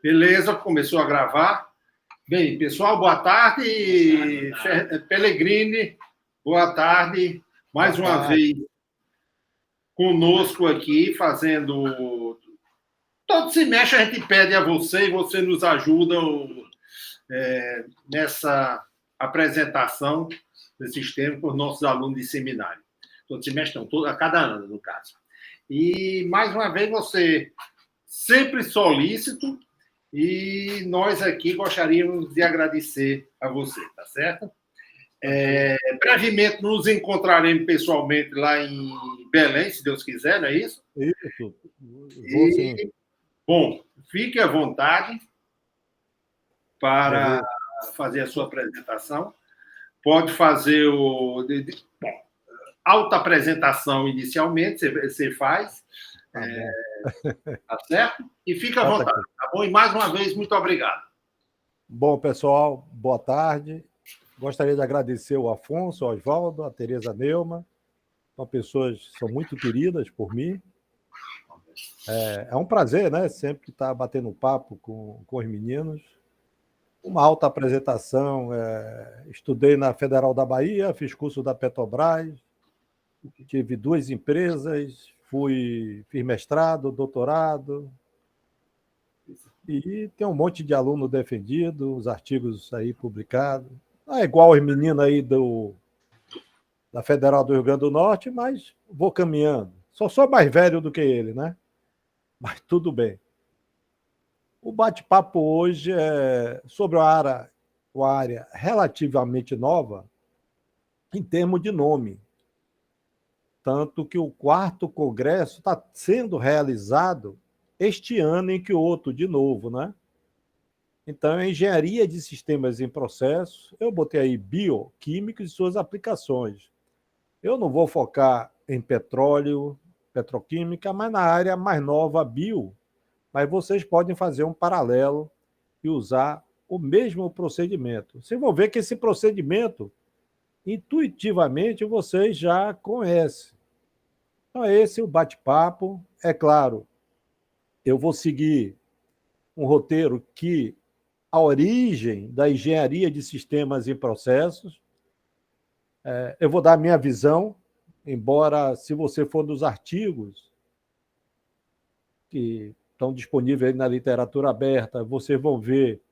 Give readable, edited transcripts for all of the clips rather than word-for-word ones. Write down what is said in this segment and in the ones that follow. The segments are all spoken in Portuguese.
Beleza, começou a gravar. Bem, pessoal, boa tarde. Pellegrini, boa tarde. Mais uma vez conosco aqui, fazendo... Todo semestre a gente pede a você e você nos ajuda nessa apresentação desses temas para os nossos alunos de seminário. Todo semestre não, a cada ano, no caso. E, mais uma vez, você sempre solícito, e nós aqui gostaríamos de agradecer a você, tá certo? Brevemente nos encontraremos pessoalmente lá em Belém, se Deus quiser, não é isso? Isso. Vou sim. Bom, fique à vontade para fazer a sua apresentação. Pode fazer auto-apresentação inicialmente, você faz. Tá certo? E fica à vontade, tá bom? E mais uma vez, muito obrigado. Bom, pessoal, boa tarde. Gostaria de agradecer o Afonso, o Oswaldo, a Tereza Neuma. São pessoas que são muito queridas por mim. É um prazer, né? Sempre estar batendo papo com os meninos. Uma alta apresentação. Estudei na Federal da Bahia, fiz curso da Petrobras, tive 2 empresas, fiz mestrado, doutorado, e tem um monte de aluno defendido, os artigos aí publicados. Não é igual os meninos aí da Federal do Rio Grande do Norte, mas vou caminhando. Só sou mais velho do que ele, né? Mas tudo bem. O bate-papo hoje é sobre uma área relativamente nova em termos de nome. Tanto que o 4º Congresso está sendo realizado este ano em que outro, de novo, né? Então, é engenharia de sistemas em processos. Eu botei aí bioquímicos e suas aplicações. Eu não vou focar em petróleo, petroquímica, mas na área mais nova, bio. Mas vocês podem fazer um paralelo e usar o mesmo procedimento. Vocês vão ver que esse procedimento, intuitivamente, vocês já conhecem. Então, esse é o bate-papo. É claro, eu vou seguir um roteiro que a origem da engenharia de sistemas e processos. Eu vou dar a minha visão, embora, se você for nos artigos que estão disponíveis aí na literatura aberta, vocês vão ver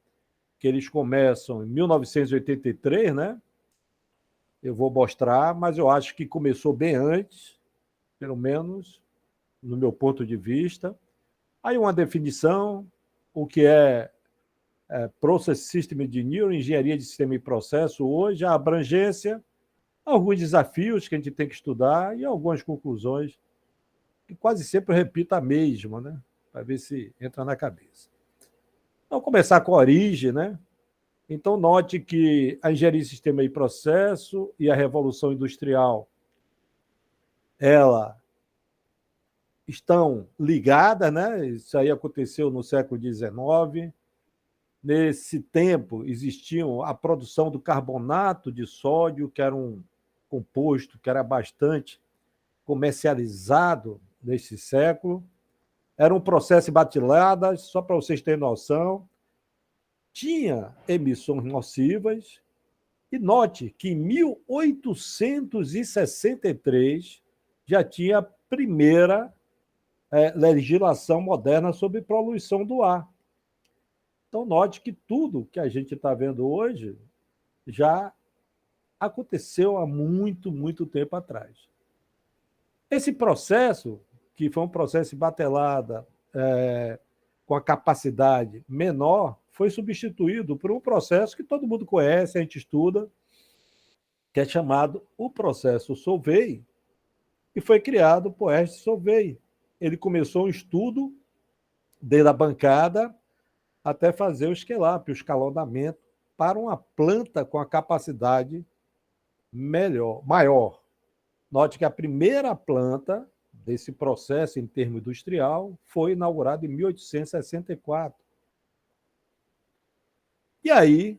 que eles começam em 1983, né? Eu vou mostrar, mas eu acho que começou bem antes, pelo menos no meu ponto de vista. Aí uma definição, o que é Process System Engineering, engenharia de sistema e processo hoje, a abrangência, alguns desafios que a gente tem que estudar e algumas conclusões, que quase sempre eu repito a mesma, né? Para ver se entra na cabeça. Vamos começar com a origem, né? Então, note que a engenharia de sistema e processo e a Revolução Industrial, ela estão ligadas, né? Isso aí aconteceu no século XIX. Nesse tempo, existiam a produção do carbonato de sódio, que era um composto que era bastante comercializado nesse século. Era um processo em batiladas, só para vocês terem noção. Tinha emissões nocivas. E note que em 1863 já tinha a primeira legislação moderna sobre poluição do ar. Então, note que tudo que a gente está vendo hoje já aconteceu há muito, muito tempo atrás. Esse processo, que foi um processo de batelada com a capacidade menor, foi substituído por um processo que todo mundo conhece, a gente estuda, que é chamado o processo Solvay, e foi criado por Ernst Solvay. Ele começou um estudo desde a bancada até fazer o scale-up, o escalonamento, para uma planta com a capacidade maior. Note que a primeira planta desse processo em termos industrial foi inaugurada em 1864. E aí,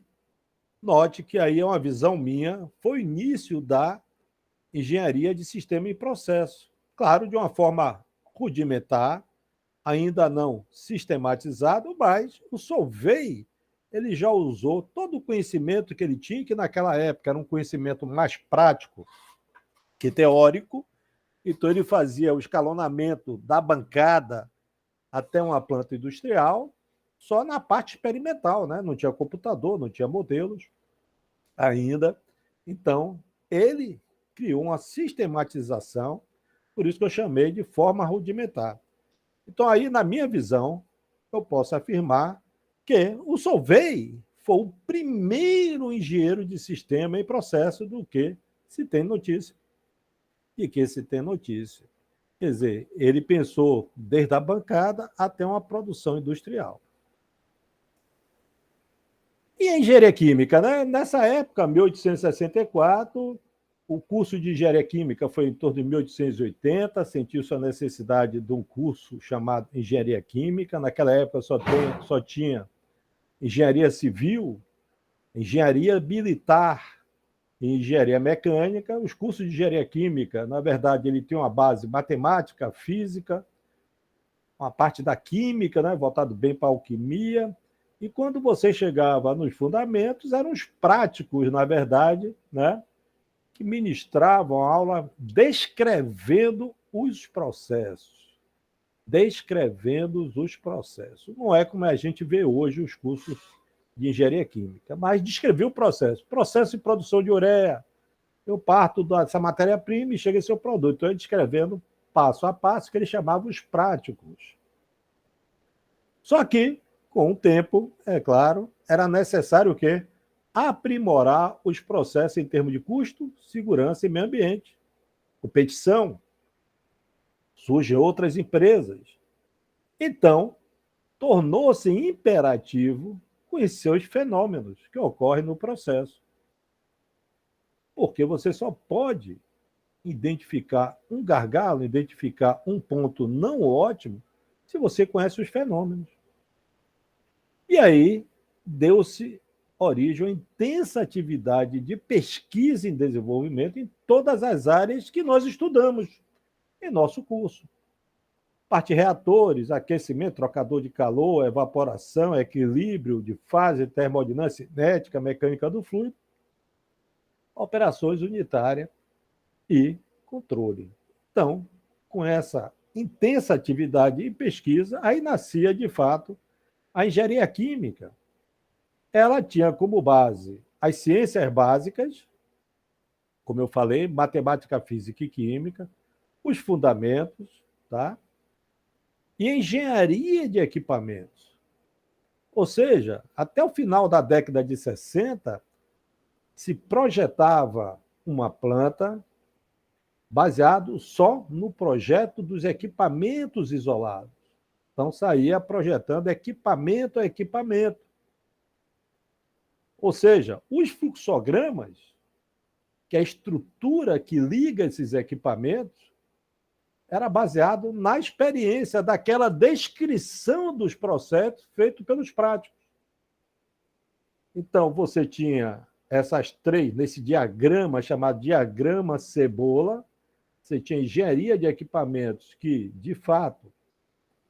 note que aí é uma visão minha, foi o início da engenharia de sistema e processo. Claro, de uma forma rudimentar, ainda não sistematizado, mas o Solvay ele já usou todo o conhecimento que ele tinha, que naquela época era um conhecimento mais prático que teórico. Então, ele fazia o escalonamento da bancada até uma planta industrial só na parte experimental, né? Não tinha computador, não tinha modelos ainda. Então, ele criou uma sistematização, por isso que eu chamei de forma rudimentar. Então, aí, na minha visão, eu posso afirmar que o Solvay foi o primeiro engenheiro de sistema em processo do que se tem notícia. E que se tem notícia. Quer dizer, ele pensou desde a bancada até uma produção industrial. E a engenharia química, né? Nessa época, 1864, o curso de engenharia química foi em torno de 1880, sentiu-se a necessidade de um curso chamado engenharia química. Naquela época só tinha engenharia civil, engenharia militar e engenharia mecânica. Os cursos de engenharia química, na verdade, ele tem uma base matemática, física, uma parte da química, né, voltado bem para a alquimia. E quando você chegava nos fundamentos, eram os práticos, na verdade, né, que ministravam a aula descrevendo os processos. Descrevendo os processos. Não é como a gente vê hoje os cursos de engenharia química, mas descrever o processo. Processo de produção de ureia. Eu parto dessa matéria-prima e chega esse seu produto. Então, ele descrevendo passo a passo, que ele chamava os práticos. Só que, com o tempo, é claro, era necessário o quê? Aprimorar os processos em termos de custo, segurança e meio ambiente. Competição. Surgem outras empresas. Então, tornou-se imperativo conhecer os fenômenos que ocorrem no processo. Porque você só pode identificar um gargalo, identificar um ponto não ótimo, se você conhece os fenômenos. E aí deu-se origem a uma intensa atividade de pesquisa e desenvolvimento em todas as áreas que nós estudamos em nosso curso. Parte de reatores, aquecimento, trocador de calor, evaporação, equilíbrio de fase, termodinâmica cinética, mecânica do fluido, operações unitárias e controle. Então, com essa intensa atividade e pesquisa, aí nascia, de fato, a engenharia química. Ela tinha como base as ciências básicas, como eu falei, matemática, física e química, os fundamentos, tá? E engenharia de equipamentos. Ou seja, até o final da década de 60, se projetava uma planta baseado só no projeto dos equipamentos isolados. Então, saía projetando equipamento a equipamento. Ou seja, os fluxogramas, que é a estrutura que liga esses equipamentos, era baseado na experiência daquela descrição dos processos feito pelos práticos. Então, você tinha essas três, nesse diagrama chamado diagrama cebola, você tinha engenharia de equipamentos que, de fato,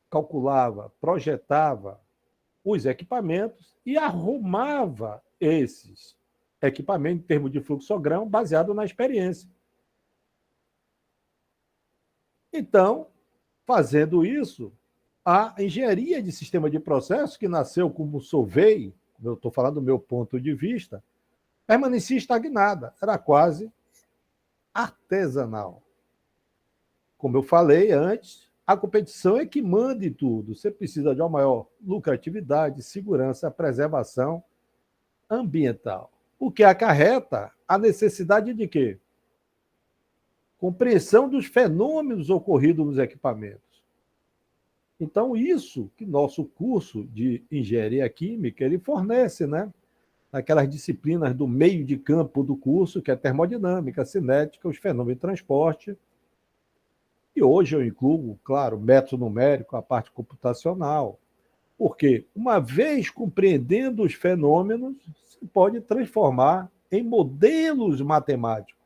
calculava, projetava os equipamentos e arrumava esses equipamentos em termos de fluxograma baseado na experiência. Então, fazendo isso, a engenharia de sistema de processos, que nasceu como Solvay, eu estou falando do meu ponto de vista, permanecia estagnada, era quase artesanal. Como eu falei antes, a competição é que manda em tudo. Você precisa de uma maior lucratividade, segurança, preservação ambiental. O que acarreta a necessidade de quê? Compreensão dos fenômenos ocorridos nos equipamentos. Então, isso que nosso curso de engenharia química ele fornece, né? Naquelas disciplinas do meio de campo do curso, que é termodinâmica, cinética, os fenômenos de transporte. E hoje eu incluo, claro, método numérico, a parte computacional. Porque, uma vez compreendendo os fenômenos, se pode transformar em modelos matemáticos.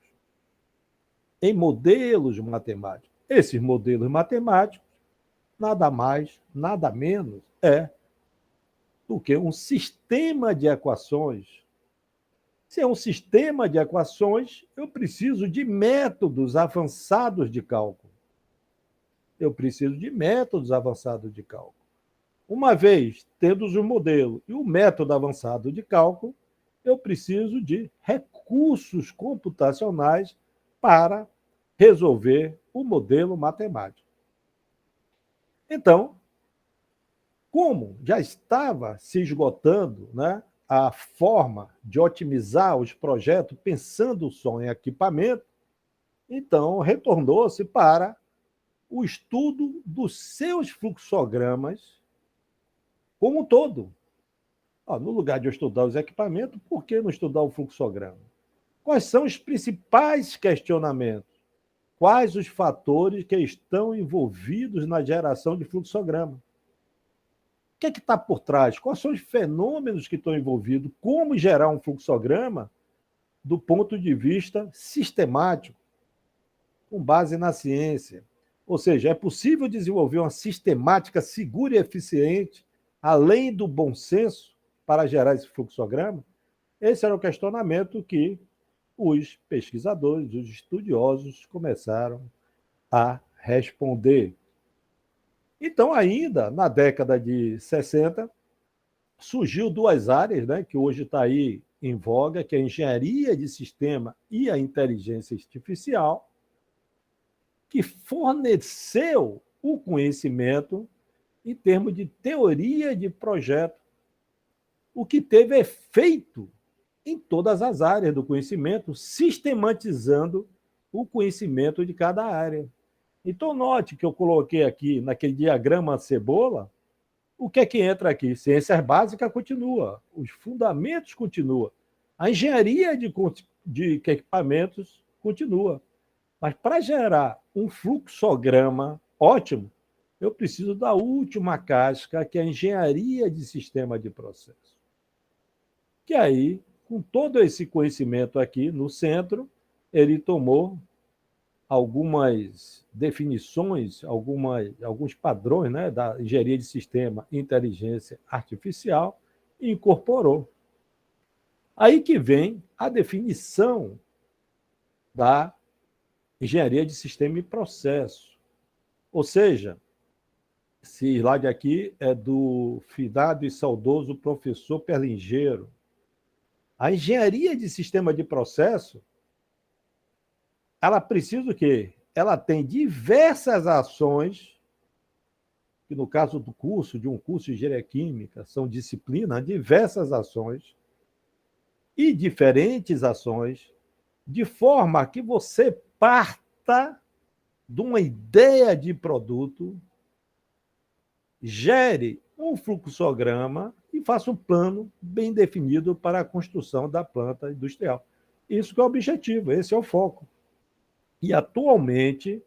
Em modelos matemáticos. Esses modelos matemáticos nada mais, nada menos é do que um sistema de equações. Se é um sistema de equações, eu preciso de métodos avançados de cálculo. Eu preciso de métodos avançados de cálculo. Uma vez tendo o modelo e o método avançado de cálculo, eu preciso de recursos computacionais para resolver o modelo matemático. Então, como já estava se esgotando, né, a forma de otimizar os projetos pensando só em equipamento, então retornou-se para o estudo dos seus fluxogramas como um todo. No lugar de eu estudar os equipamentos, por que não estudar o fluxograma? Quais são os principais questionamentos? Quais os fatores que estão envolvidos na geração de fluxograma? O que é que está por trás? Quais são os fenômenos que estão envolvidos? Como gerar um fluxograma do ponto de vista sistemático, com base na ciência? Ou seja, é possível desenvolver uma sistemática segura e eficiente, além do bom senso, para gerar esse fluxograma? Esse era o questionamento que os pesquisadores, os estudiosos começaram a responder. Então, ainda na década de 60, surgiu duas áreas, né, que hoje está aí em voga, que é a engenharia de sistema e a inteligência artificial, que forneceu o conhecimento em termos de teoria de projeto, o que teve efeito em todas as áreas do conhecimento, sistematizando o conhecimento de cada área. Então, note que eu coloquei aqui, naquele diagrama cebola, o que é que entra aqui? Ciências básicas continua, os fundamentos continuam, a engenharia de equipamentos continua. Mas para gerar um fluxograma ótimo, eu preciso da última casca, que é a engenharia de sistema de processo. Que aí, com todo esse conhecimento aqui no centro, ele tomou algumas definições, alguns padrões, né, da engenharia de sistema e inteligência artificial e incorporou. Aí que vem a definição da engenharia de sistema e processo. Ou seja, esse slide aqui é do finado e saudoso professor Perlingeiro. A engenharia de sistema de processo, ela precisa o quê? Ela tem diversas ações, que no caso do curso, de um curso de engenharia química, são disciplinas, diversas ações e diferentes ações, de forma que você parta de uma ideia de produto, gere um fluxograma e faça um plano bem definido para a construção da planta industrial. Isso que é o objetivo, esse é o foco. E, atualmente,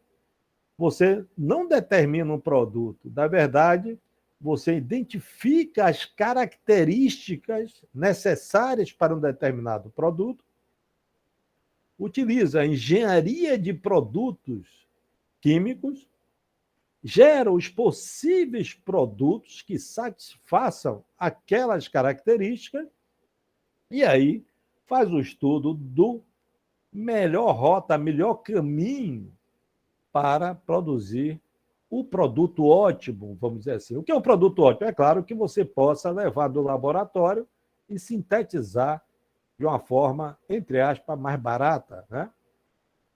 você não determina um produto. Na verdade, você identifica as características necessárias para um determinado produto, utiliza a engenharia de produtos químicos, gera os possíveis produtos que satisfaçam aquelas características e aí faz o estudo do melhor rota, melhor caminho para produzir o produto ótimo, vamos dizer assim. O que é um produto ótimo? É claro que você possa levar do laboratório e sintetizar de uma forma, entre aspas, mais barata, né?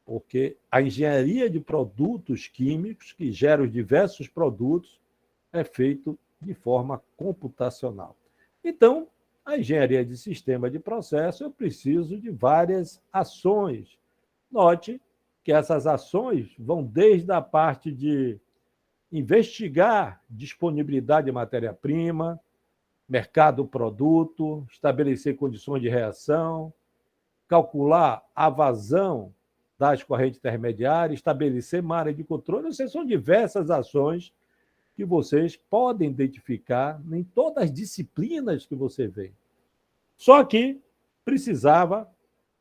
Porque a engenharia de produtos químicos, que gera os diversos produtos, é feito de forma computacional. Então, a engenharia de sistema de processo, eu preciso de várias ações. Note que essas ações vão desde a parte de investigar disponibilidade de matéria-prima, mercado produto, estabelecer condições de reação, calcular a vazão das correntes intermediárias, estabelecer uma área de controle. Essas são diversas ações que vocês podem identificar em todas as disciplinas que você vê. Só que precisava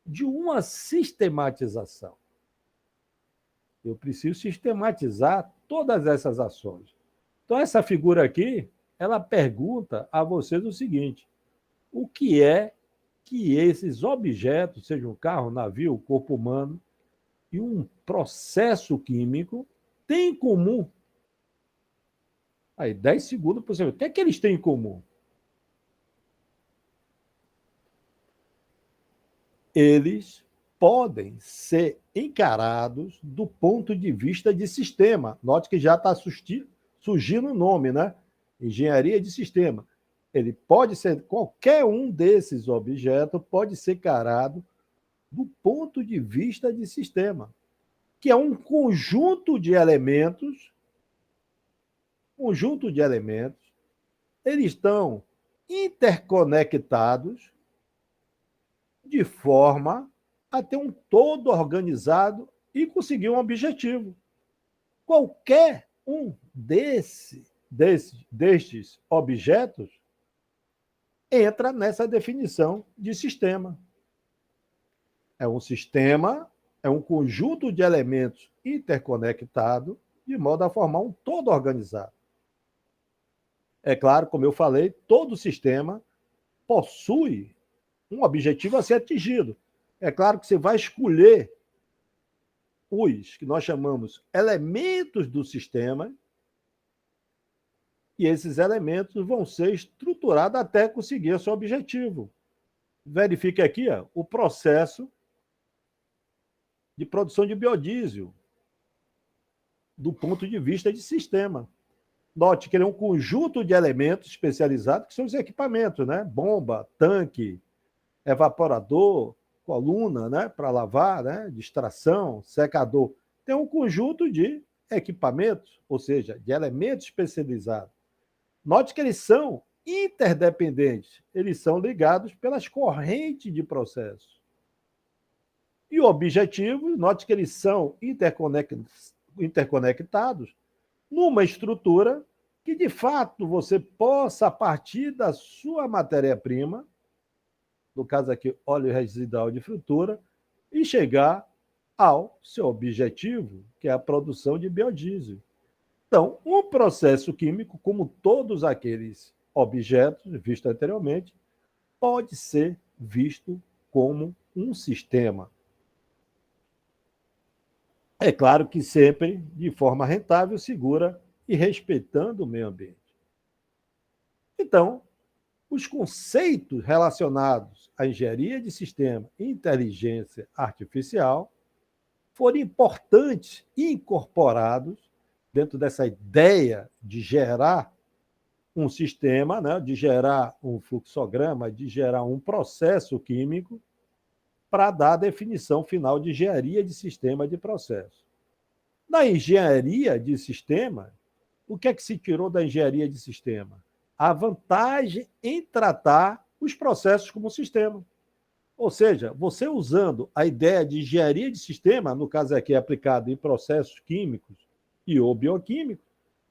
de uma sistematização. Eu preciso sistematizar todas essas ações. Então, essa figura aqui, ela pergunta a vocês o seguinte: o que é que esses objetos, seja um carro, um navio, um corpo humano, e um processo químico, têm em comum? Aí, 10 segundos para você ver. O que é que eles têm em comum? Eles podem ser encarados do ponto de vista de sistema. Note que já está surgindo o nome, né? Engenharia de sistema. Ele pode ser, qualquer um desses objetos pode ser encarado do ponto de vista de sistema, que é um conjunto de elementos, eles estão interconectados de forma a ter um todo organizado e conseguir um objetivo. Qualquer um destes objetos entra nessa definição de sistema. É um sistema, é um conjunto de elementos interconectado de modo a formar um todo organizado. É claro, como eu falei, todo sistema possui um objetivo a ser atingido. É claro que você vai escolher os que nós chamamos elementos do sistema, e esses elementos vão ser estruturados até conseguir o seu objetivo. Verifique aqui o processo de produção de biodiesel, do ponto de vista de sistema. Note que ele é um conjunto de elementos especializados, que são os equipamentos, né? Bomba, tanque, evaporador, coluna, né? Para lavar, né? Distração, secador. Tem um conjunto de equipamentos, ou seja, de elementos especializados. Note que eles são interdependentes, eles são ligados pelas correntes de processo. E o objetivo, note que eles são interconectados numa estrutura que, de fato, você possa, a partir da sua matéria-prima, no caso aqui, óleo residual de fritura, e chegar ao seu objetivo, que é a produção de biodiesel. Então, um processo químico, como todos aqueles objetos vistos anteriormente, pode ser visto como um sistema. É claro que sempre de forma rentável, segura e respeitando o meio ambiente. Então, os conceitos relacionados à engenharia de sistema e inteligência artificial foram importantes e incorporados dentro dessa ideia de gerar um sistema, né, de gerar um fluxograma, de gerar um processo químico para dar a definição final de engenharia de sistema de processo. Na engenharia de sistema, o que é que se tirou da engenharia de sistema? A vantagem em tratar os processos como sistema. Ou seja, você usando a ideia de engenharia de sistema, no caso aqui aplicado em processos químicos e ou bioquímicos,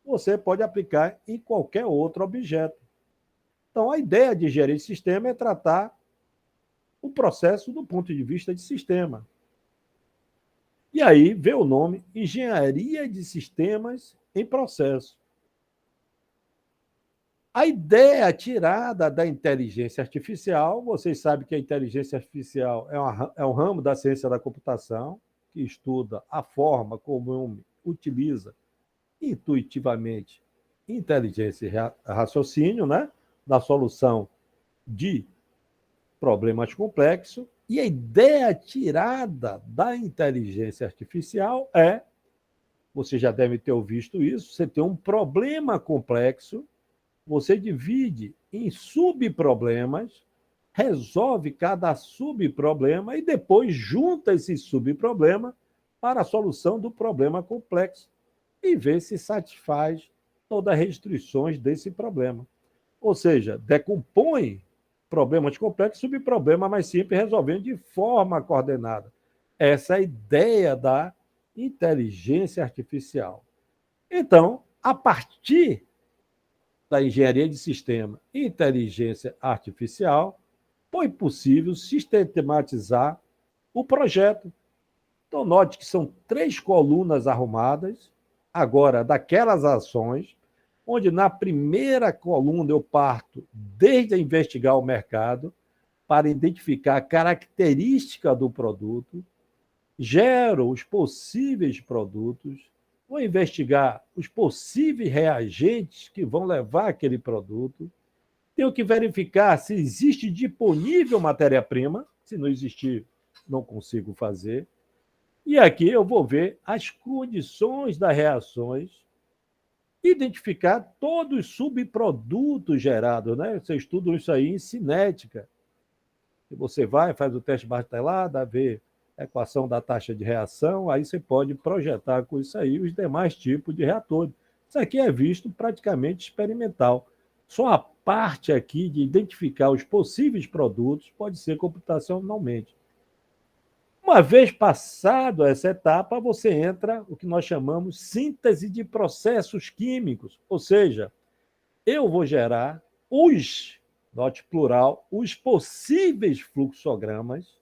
você pode aplicar em qualquer outro objeto. Então, a ideia de engenharia de sistema é tratar o processo do ponto de vista de sistema. E aí vem o nome Engenharia de Sistemas em Processo. A ideia tirada da inteligência artificial, vocês sabem que a inteligência artificial é um ramo da ciência da computação, que estuda a forma como o homem utiliza intuitivamente inteligência e raciocínio, né, na solução de problemas complexos. E a ideia tirada da inteligência artificial é, você já deve ter visto isso, você tem um problema complexo, você divide em subproblemas, resolve cada subproblema e depois junta esse subproblema para a solução do problema complexo e vê se satisfaz todas as restrições desse problema. Ou seja, decompõe problemas complexos, subproblemas mais simples, resolvendo de forma coordenada. Essa é a ideia da inteligência artificial. Então, a partir da engenharia de sistema e inteligência artificial, foi possível sistematizar o projeto. Então, note que são 3 colunas arrumadas, agora, daquelas ações, onde na primeira coluna eu parto desde a investigar o mercado para identificar a característica do produto, gero os possíveis produtos, vou investigar os possíveis reagentes que vão levar aquele produto, tenho que verificar se existe disponível matéria-prima, se não existir, não consigo fazer, e aqui eu vou ver as condições das reações, identificar todos os subprodutos gerados, né? Você estuda isso aí em cinética. E você vai, faz o teste Bartelada, vê a equação da taxa de reação, aí você pode projetar com isso aí os demais tipos de reatores. Isso aqui é visto praticamente experimental. Só a parte aqui de identificar os possíveis produtos pode ser computacionalmente. Uma vez passado essa etapa, você entra o que nós chamamos síntese de processos químicos, ou seja, eu vou gerar note plural, os possíveis fluxogramas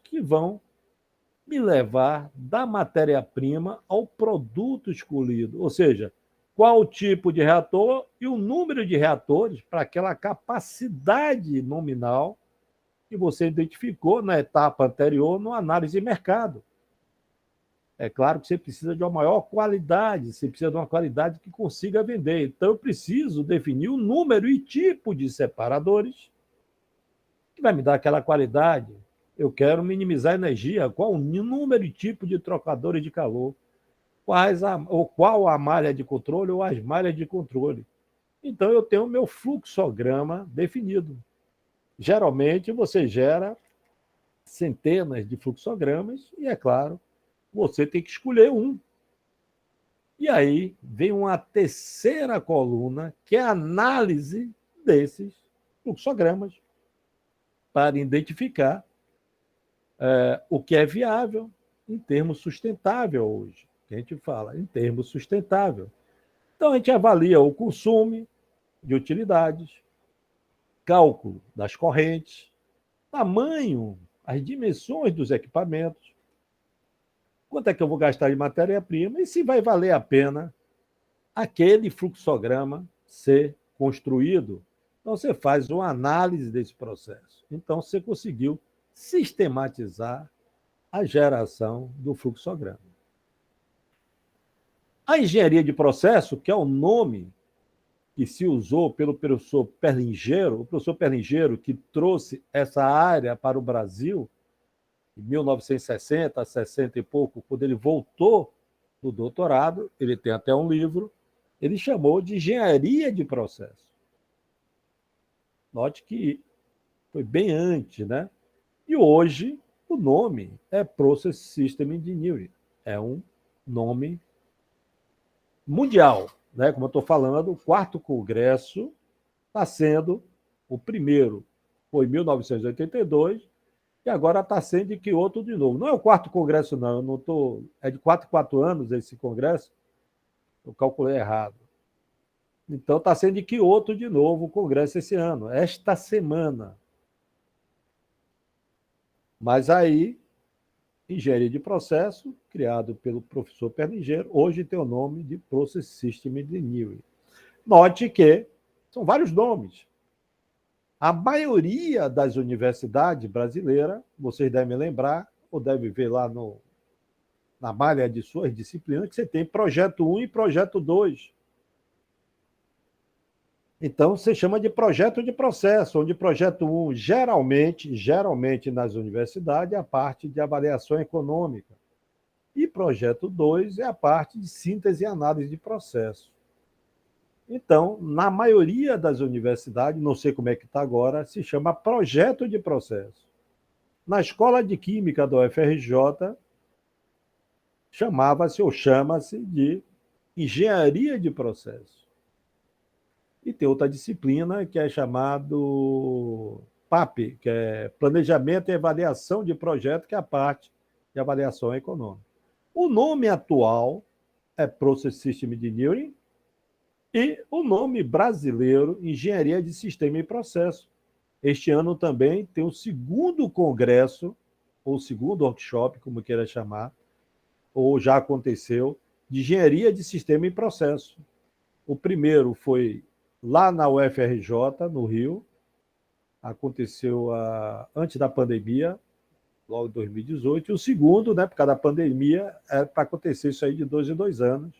que vão me levar da matéria-prima ao produto escolhido, ou seja, qual o tipo de reator e o número de reatores para aquela capacidade nominal que você identificou na etapa anterior no análise de mercado. É claro que você precisa de uma maior qualidade, você precisa de uma qualidade que consiga vender. Então, eu preciso definir o número e tipo de separadores que vai me dar aquela qualidade. Eu quero minimizar a energia, qual o número e tipo de trocadores de calor, qual a malha de controle ou as malhas de controle. Então, eu tenho o meu fluxograma definido. Geralmente, você gera centenas de fluxogramas e, é claro, você tem que escolher um. E aí vem uma terceira coluna, que é a análise desses fluxogramas, para identificar o que é viável em termos sustentável hoje. Que a gente fala em termos sustentável. Então, a gente avalia o consumo de utilidades, cálculo das correntes, tamanho, as dimensões dos equipamentos, quanto é que eu vou gastar de matéria-prima e se vai valer a pena aquele fluxograma ser construído. Então, você faz uma análise desse processo. Então, você conseguiu sistematizar a geração do fluxograma. A engenharia de processo, que é o nome que se usou pelo professor Perlingeiro, o professor Perlingeiro que trouxe essa área para o Brasil, em 1960, 60 e pouco, quando ele voltou do doutorado, ele tem até um livro, ele chamou de engenharia de processo. Note que foi bem antes, né? E hoje o nome é Process System Engineering. É um nome mundial, né? Como eu estou falando, o 4º congresso está sendo o primeiro, foi em 1982, e agora está sendo em Kyoto de novo. Não é o 4º congresso, não. Eu não tô, é de 4 em 4 anos esse congresso. Eu calculei errado. Então está sendo em Kyoto de novo o congresso esse ano, esta semana. Mas aí, engenharia de processo, criado pelo professor Perlingeiro, hoje tem o nome de Process System Engineering. Note que são vários nomes. A maioria das universidades brasileiras, vocês devem lembrar, ou devem ver lá na malha de suas disciplinas, que você tem projeto 1 e projeto 2. Então, você chama de projeto de processo, onde projeto 1, geralmente nas universidades, é a parte de avaliação econômica. E projeto 2 é a parte de síntese e análise de processo. Então, na maioria das universidades, não sei como é que está agora, se chama projeto de processo. Na Escola de Química da UFRJ, chamava-se ou chama-se de engenharia de processo. E tem outra disciplina que é chamado PAP, que é Planejamento e Avaliação de Projeto, que é a parte de avaliação econômica. O nome atual é Process System Engineering e o nome brasileiro, Engenharia de Sistema e Processo. Este ano também tem o 2º congresso, ou 2º workshop, como queira chamar, ou já aconteceu, de engenharia de sistema e processo. O primeiro foi lá na UFRJ, no Rio, aconteceu antes da pandemia, logo em 2018, e o segundo, né, por causa da pandemia, é para acontecer isso aí de 2 em 2 anos.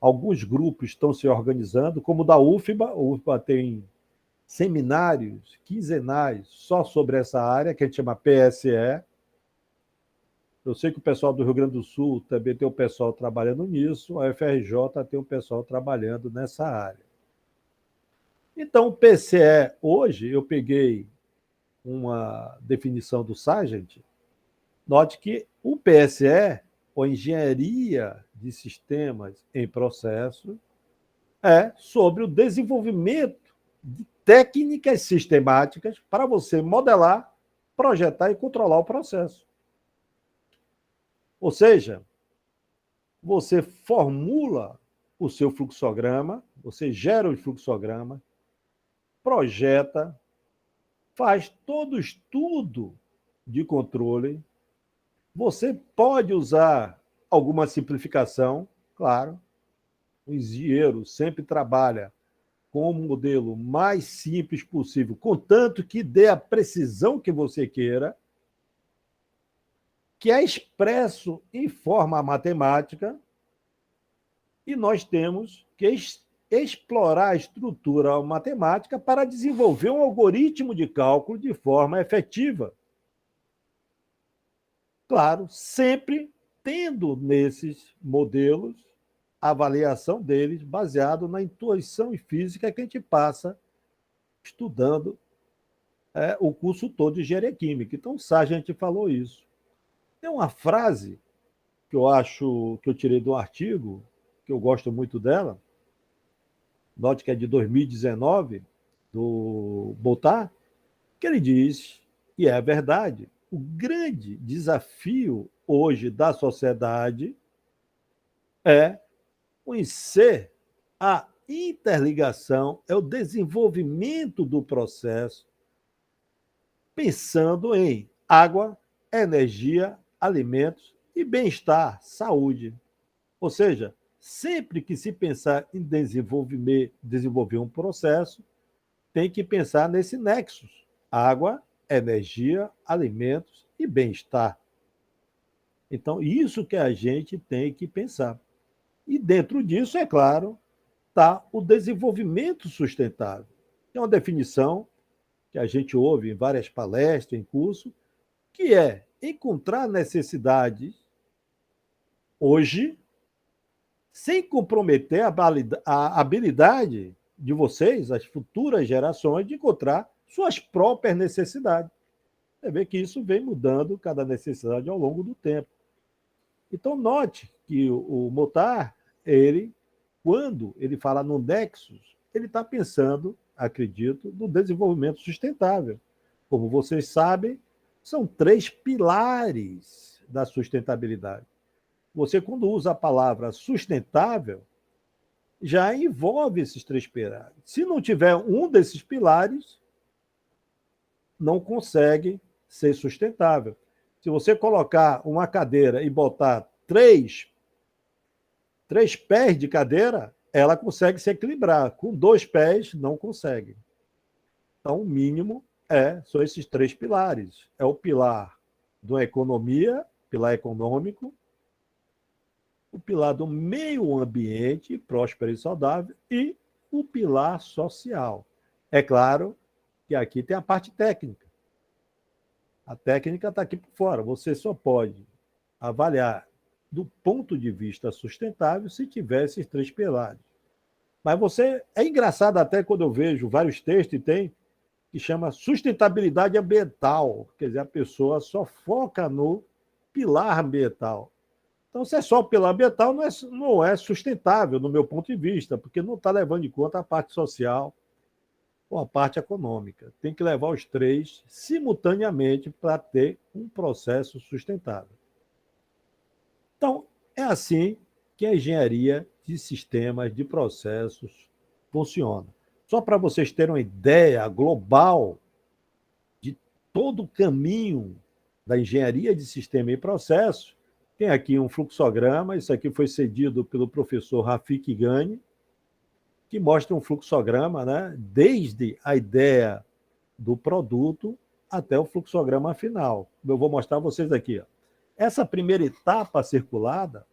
Alguns grupos estão se organizando, como o da UFBA. O UFBA tem seminários quinzenais só sobre essa área, que a gente chama PSE. Eu sei que o pessoal do Rio Grande do Sul também tem o pessoal trabalhando nisso, a UFRJ tem o pessoal trabalhando nessa área. Então, o PCE, hoje, eu peguei uma definição do Sargent, note que o PSE, ou Engenharia de Sistemas em Processo, é sobre o desenvolvimento de técnicas sistemáticas para você modelar, projetar e controlar o processo. Ou seja, você formula o seu fluxograma, você gera o fluxograma, projeta, faz todo o estudo de controle. Você pode usar alguma simplificação, claro. O engenheiro sempre trabalha com o modelo mais simples possível, contanto que dê a precisão que você queira, que é expresso em forma matemática, e nós temos que explorar a estrutura matemática para desenvolver um algoritmo de cálculo de forma efetiva. Claro, sempre tendo nesses modelos a avaliação deles baseado na intuição e física que a gente passa estudando o curso todo de engenharia química. Então, o Sargent falou isso. Tem uma frase que eu acho que eu tirei do artigo, que eu gosto muito dela, note que é de 2019, do Botar, que ele diz, e é verdade, o grande desafio hoje da sociedade é conhecer a interligação, é o desenvolvimento do processo, pensando em água, energia, alimentos e bem-estar, saúde. Ou seja, sempre que se pensar em desenvolver um processo, tem que pensar nesse nexo: água, energia, alimentos e bem-estar. Então, isso que a gente tem que pensar. E dentro disso, é claro, está o desenvolvimento sustentável. É uma definição que a gente ouve em várias palestras, em curso, que é encontrar necessidades hoje, sem comprometer a habilidade de vocês, as futuras gerações, de encontrar suas próprias necessidades. Você vê que isso vem mudando cada necessidade ao longo do tempo. Então, note que o Motar, quando ele fala no Nexus, ele está pensando, acredito, no desenvolvimento sustentável. Como vocês sabem, são 3 pilares da sustentabilidade. Você, quando usa a palavra sustentável, já envolve esses 3 pilares. Se não tiver um desses pilares, não consegue ser sustentável. Se você colocar uma cadeira e botar 3 pés de cadeira, ela consegue se equilibrar. Com 2 pés, não consegue. Então, o mínimo são esses 3 pilares. É o pilar da economia, pilar econômico, o pilar do meio ambiente, próspero e saudável, e o pilar social. É claro que aqui tem a parte técnica. A técnica está aqui por fora. Você só pode avaliar do ponto de vista sustentável se tiver esses 3 pilares. Mas é engraçado até quando eu vejo vários textos e tem que chama sustentabilidade ambiental. Quer dizer, a pessoa só foca no pilar ambiental. Então, se é só o pilar ambiental, não é sustentável, no meu ponto de vista, porque não está levando em conta a parte social ou a parte econômica. Tem que levar os 3 simultaneamente para ter um processo sustentável. Então, é assim que a engenharia de sistemas de processos funciona. Só para vocês terem uma ideia global de todo o caminho da engenharia de sistema e processo, Tem aqui um fluxograma, isso aqui foi cedido pelo professor Rafik Ghani, que mostra um fluxograma, né, desde a ideia do produto até o fluxograma final. Eu vou mostrar a vocês aqui. Ó. Essa primeira etapa circulada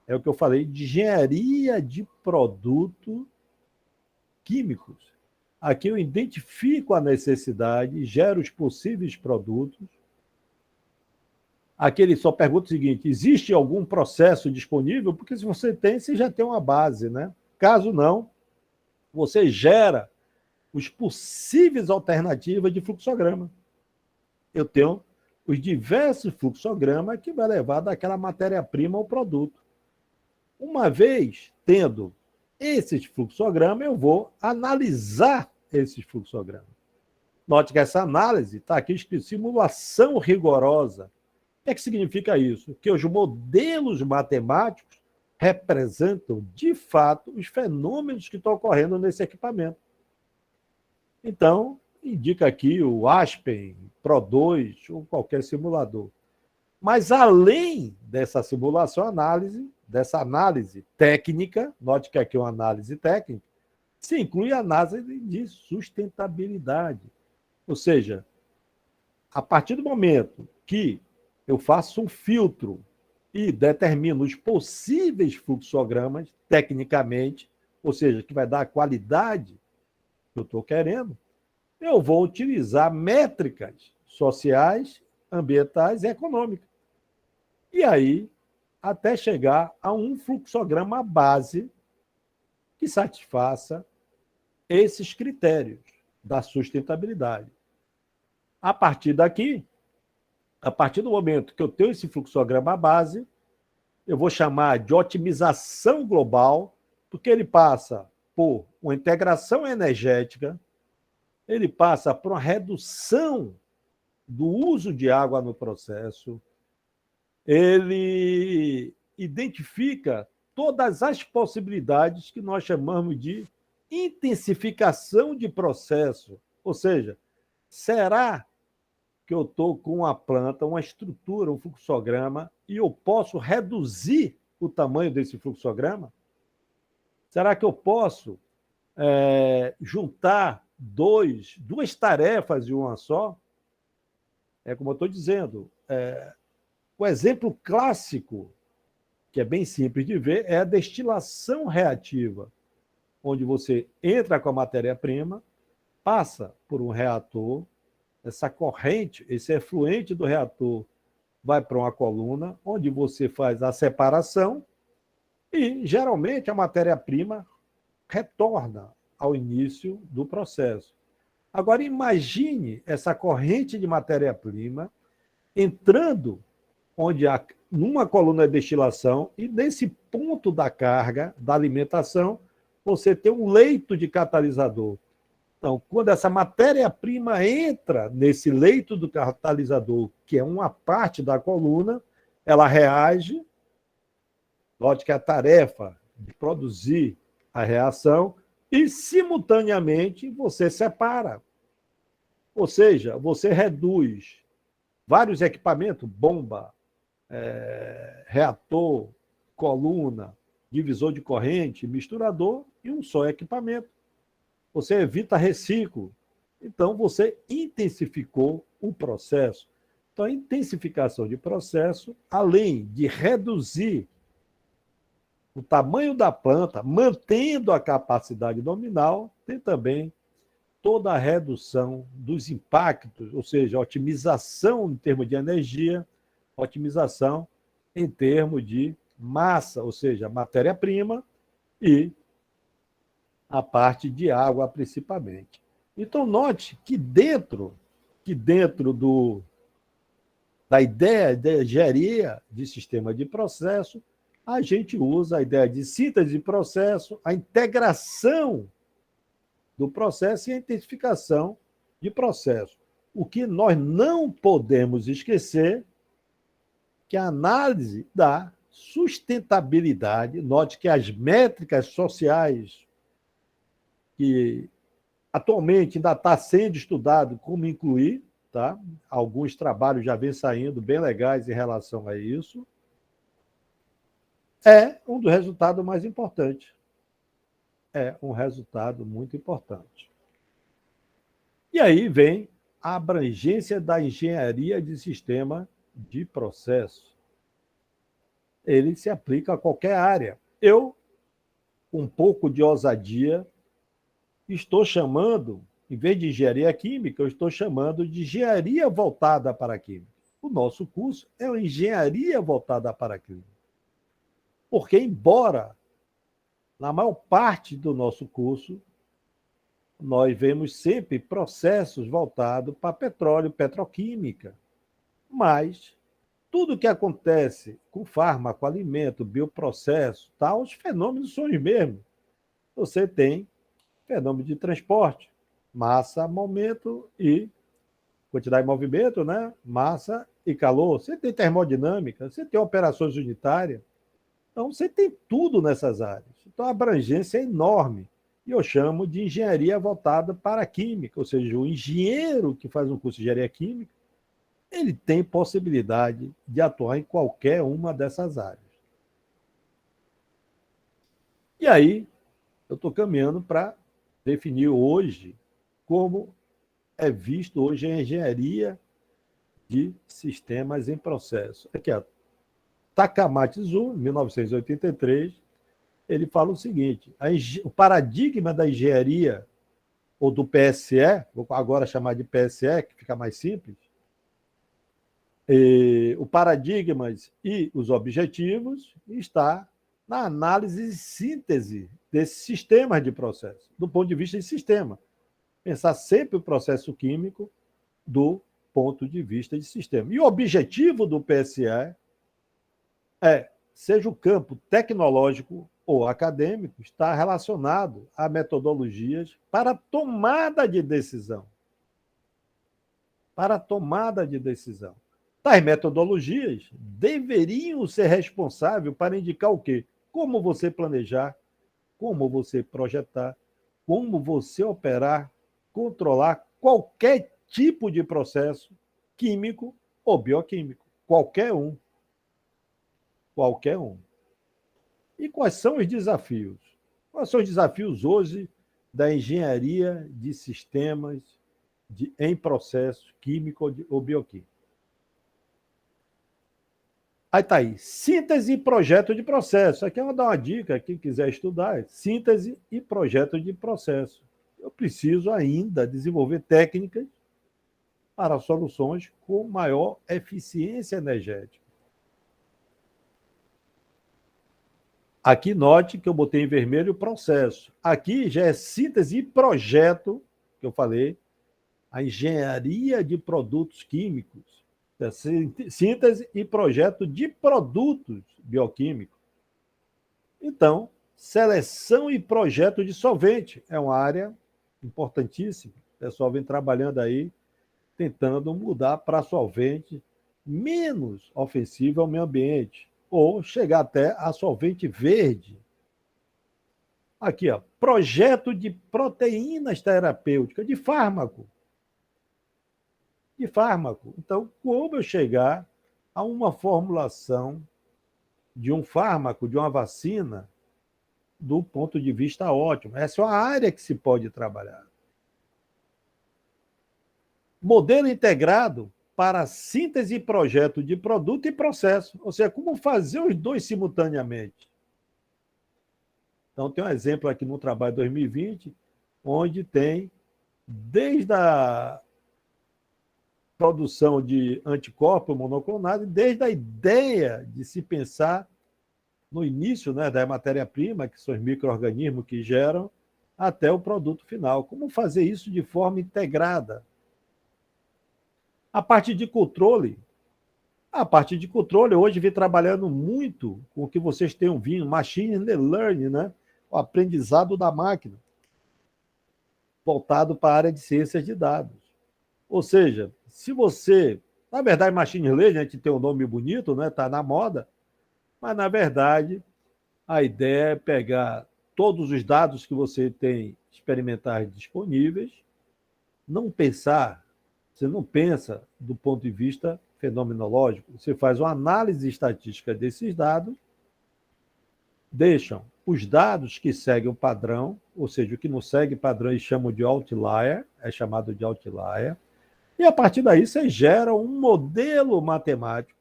é o que eu falei de engenharia de produtos químicos. Aqui eu identifico a necessidade, gero os possíveis produtos. Aqui ele só pergunta o seguinte: existe algum processo disponível? Porque se você tem, você já tem uma base, né? Caso não, você gera os possíveis alternativas de fluxograma. Eu tenho os diversos fluxogramas que vai levar daquela matéria-prima ao produto. Uma vez tendo esses fluxogramas, eu vou analisar esses fluxogramas. Note que essa análise está aqui escrito simulação rigorosa. O que é que significa isso? Que os modelos matemáticos representam, de fato, os fenômenos que estão ocorrendo nesse equipamento. Então, indica aqui o Aspen, Pro2 ou qualquer simulador. Mas, além dessa simulação, dessa análise técnica, note que aqui é uma análise técnica, se inclui a análise de sustentabilidade. Ou seja, a partir do momento que eu faço um filtro e determino os possíveis fluxogramas, tecnicamente, ou seja, que vai dar a qualidade que eu estou querendo, eu vou utilizar métricas sociais, ambientais e econômicas. E aí, até chegar a um fluxograma base que satisfaça esses critérios da sustentabilidade. A partir daqui, a partir do momento que eu tenho esse fluxograma base, eu vou chamar de otimização global, porque ele passa por uma integração energética, ele passa por uma redução do uso de água no processo, ele identifica todas as possibilidades que nós chamamos de intensificação de processo. Ou seja, será que eu estou com uma planta, uma estrutura, um fluxograma, e eu posso reduzir o tamanho desse fluxograma? Será que eu posso juntar duas tarefas em uma só? É como eu estou dizendo, o exemplo clássico, que é bem simples de ver, é a destilação reativa, onde você entra com a matéria-prima, passa por um reator, essa corrente, esse efluente do reator vai para uma coluna, onde você faz a separação e, geralmente, a matéria-prima retorna ao início do processo. Agora, imagine essa corrente de matéria-prima entrando numa coluna de destilação e, nesse ponto da carga, da alimentação, você tem um leito de catalisador. Então, quando essa matéria-prima entra nesse leito do catalisador, que é uma parte da coluna, ela reage. Note que a tarefa de produzir a reação e, simultaneamente, você separa. Ou seja, você reduz vários equipamentos, bomba, reator, coluna, divisor de corrente, misturador, e um só equipamento. Você evita reciclo. Então, você intensificou o processo. Então, a intensificação de processo, além de reduzir o tamanho da planta, mantendo a capacidade nominal, tem também toda a redução dos impactos, ou seja, otimização em termos de energia, otimização em termos de massa, ou seja, matéria-prima e a parte de água, principalmente. Então, note que dentro da ideia de engenharia de sistema de processo, a gente usa a ideia de síntese de processo, a integração do processo e a intensificação de processo. O que nós não podemos esquecer que a análise da sustentabilidade, note que as métricas sociais que atualmente ainda está sendo estudado como incluir, tá? Alguns trabalhos já vêm saindo bem legais em relação a isso. é um dos resultados mais importantes. É um resultado muito importante. E aí vem a abrangência da engenharia de sistema de processo. Ele se aplica a qualquer área. Eu, com um pouco de ousadia, estou chamando, em vez de engenharia química, eu estou chamando de engenharia voltada para a química. O nosso curso é uma engenharia voltada para a química. Porque, embora na maior parte do nosso curso, nós vemos sempre processos voltados para petróleo, petroquímica, mas tudo que acontece com fármaco, alimento, bioprocesso, tal, os fenômenos são os mesmos. Você tem fenômeno de transporte, massa, momento e quantidade de movimento, né? Massa e calor. Você tem termodinâmica, você tem operações unitárias. Então, você tem tudo nessas áreas. Então, a abrangência é enorme. E eu chamo de engenharia voltada para a química, ou seja, o engenheiro que faz um curso de engenharia química, ele tem possibilidade de atuar em qualquer uma dessas áreas. E aí, eu estou caminhando para definir hoje como é visto hoje a engenharia de sistemas em processo. Aqui, ó, Takamatsu, 1983, ele fala o seguinte: o paradigma da engenharia, ou do PSE, vou agora chamar de PSE, que fica mais simples, o paradigmas e os objetivos está na análise e síntese desses sistemas de processo, do ponto de vista de sistema. Pensar sempre o processo químico do ponto de vista de sistema. E o objetivo do PSE é, seja o campo tecnológico ou acadêmico, está relacionado a metodologias para tomada de decisão. Para tomada de decisão. Tais metodologias deveriam ser responsáveis para indicar o quê? Como você planejar, como você projetar, como você operar, controlar qualquer tipo de processo químico ou bioquímico. Qualquer um. Qualquer um. E quais são os desafios? Quais são os desafios hoje da engenharia de sistemas em processo químico ou bioquímico? Aí está aí, síntese e projeto de processo. Aqui eu vou dar uma dica, quem quiser estudar, síntese e projeto de processo. Eu preciso ainda desenvolver técnicas para soluções com maior eficiência energética. Aqui note que eu botei em vermelho o processo. Aqui já é síntese e projeto, que eu falei, a engenharia de produtos químicos. Síntese e projeto de produtos bioquímicos. Então, seleção e projeto de solvente é uma área importantíssima. O pessoal vem trabalhando aí, tentando mudar para solvente menos ofensivo ao meio ambiente, ou chegar até a solvente verde. Aqui, ó, projeto de proteínas terapêuticas, de fármaco. De fármaco. Então, como eu chegar a uma formulação de um fármaco, de uma vacina, do ponto de vista ótimo? Essa é uma área que se pode trabalhar. Modelo integrado para síntese e projeto de produto e processo. Ou seja, como fazer os dois simultaneamente. Então, tem um exemplo aqui no trabalho 2020, onde tem, desde a produção de anticorpos monoclonados, desde a ideia de se pensar no início, né, da matéria-prima, que são os micro-organismos que geram, até o produto final. Como fazer isso de forma integrada? A parte de controle. A parte de controle, hoje vem trabalhando muito com o que vocês tenham vindo, machine learning, né? O aprendizado da máquina, voltado para a área de ciências de dados. Ou seja, se você... Na verdade, machine learning, a gente tem um nome bonito, né? Está na moda, mas, na verdade, a ideia é pegar todos os dados que você tem experimentais disponíveis, não pensar, você não pensa do ponto de vista fenomenológico, você faz uma análise estatística desses dados deixam os dados que seguem o padrão, ou seja, o que não segue padrão eles chamam de outlier, é chamado de outlier, e a partir daí você gera um modelo matemático,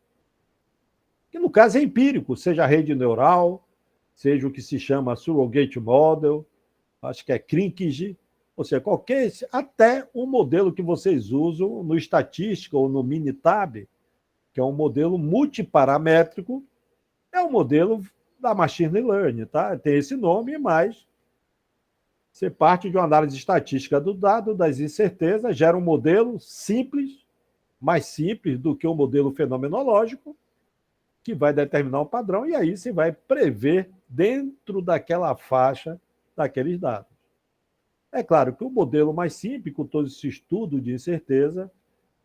que no caso é empírico, seja a rede neural, seja o que se chama surrogate model, acho que é Krinkage, ou seja, qualquer, até o modelo que vocês usam no Estatística ou no Minitab, que é um modelo multiparamétrico, é um modelo da Machine Learning, tá? Tem esse nome, mas você parte de uma análise estatística do dado, das incertezas, gera um modelo simples, mais simples do que o modelo fenomenológico, que vai determinar o padrão, e aí você vai prever dentro daquela faixa daqueles dados. É claro que o modelo mais simples, com todo esse estudo de incerteza,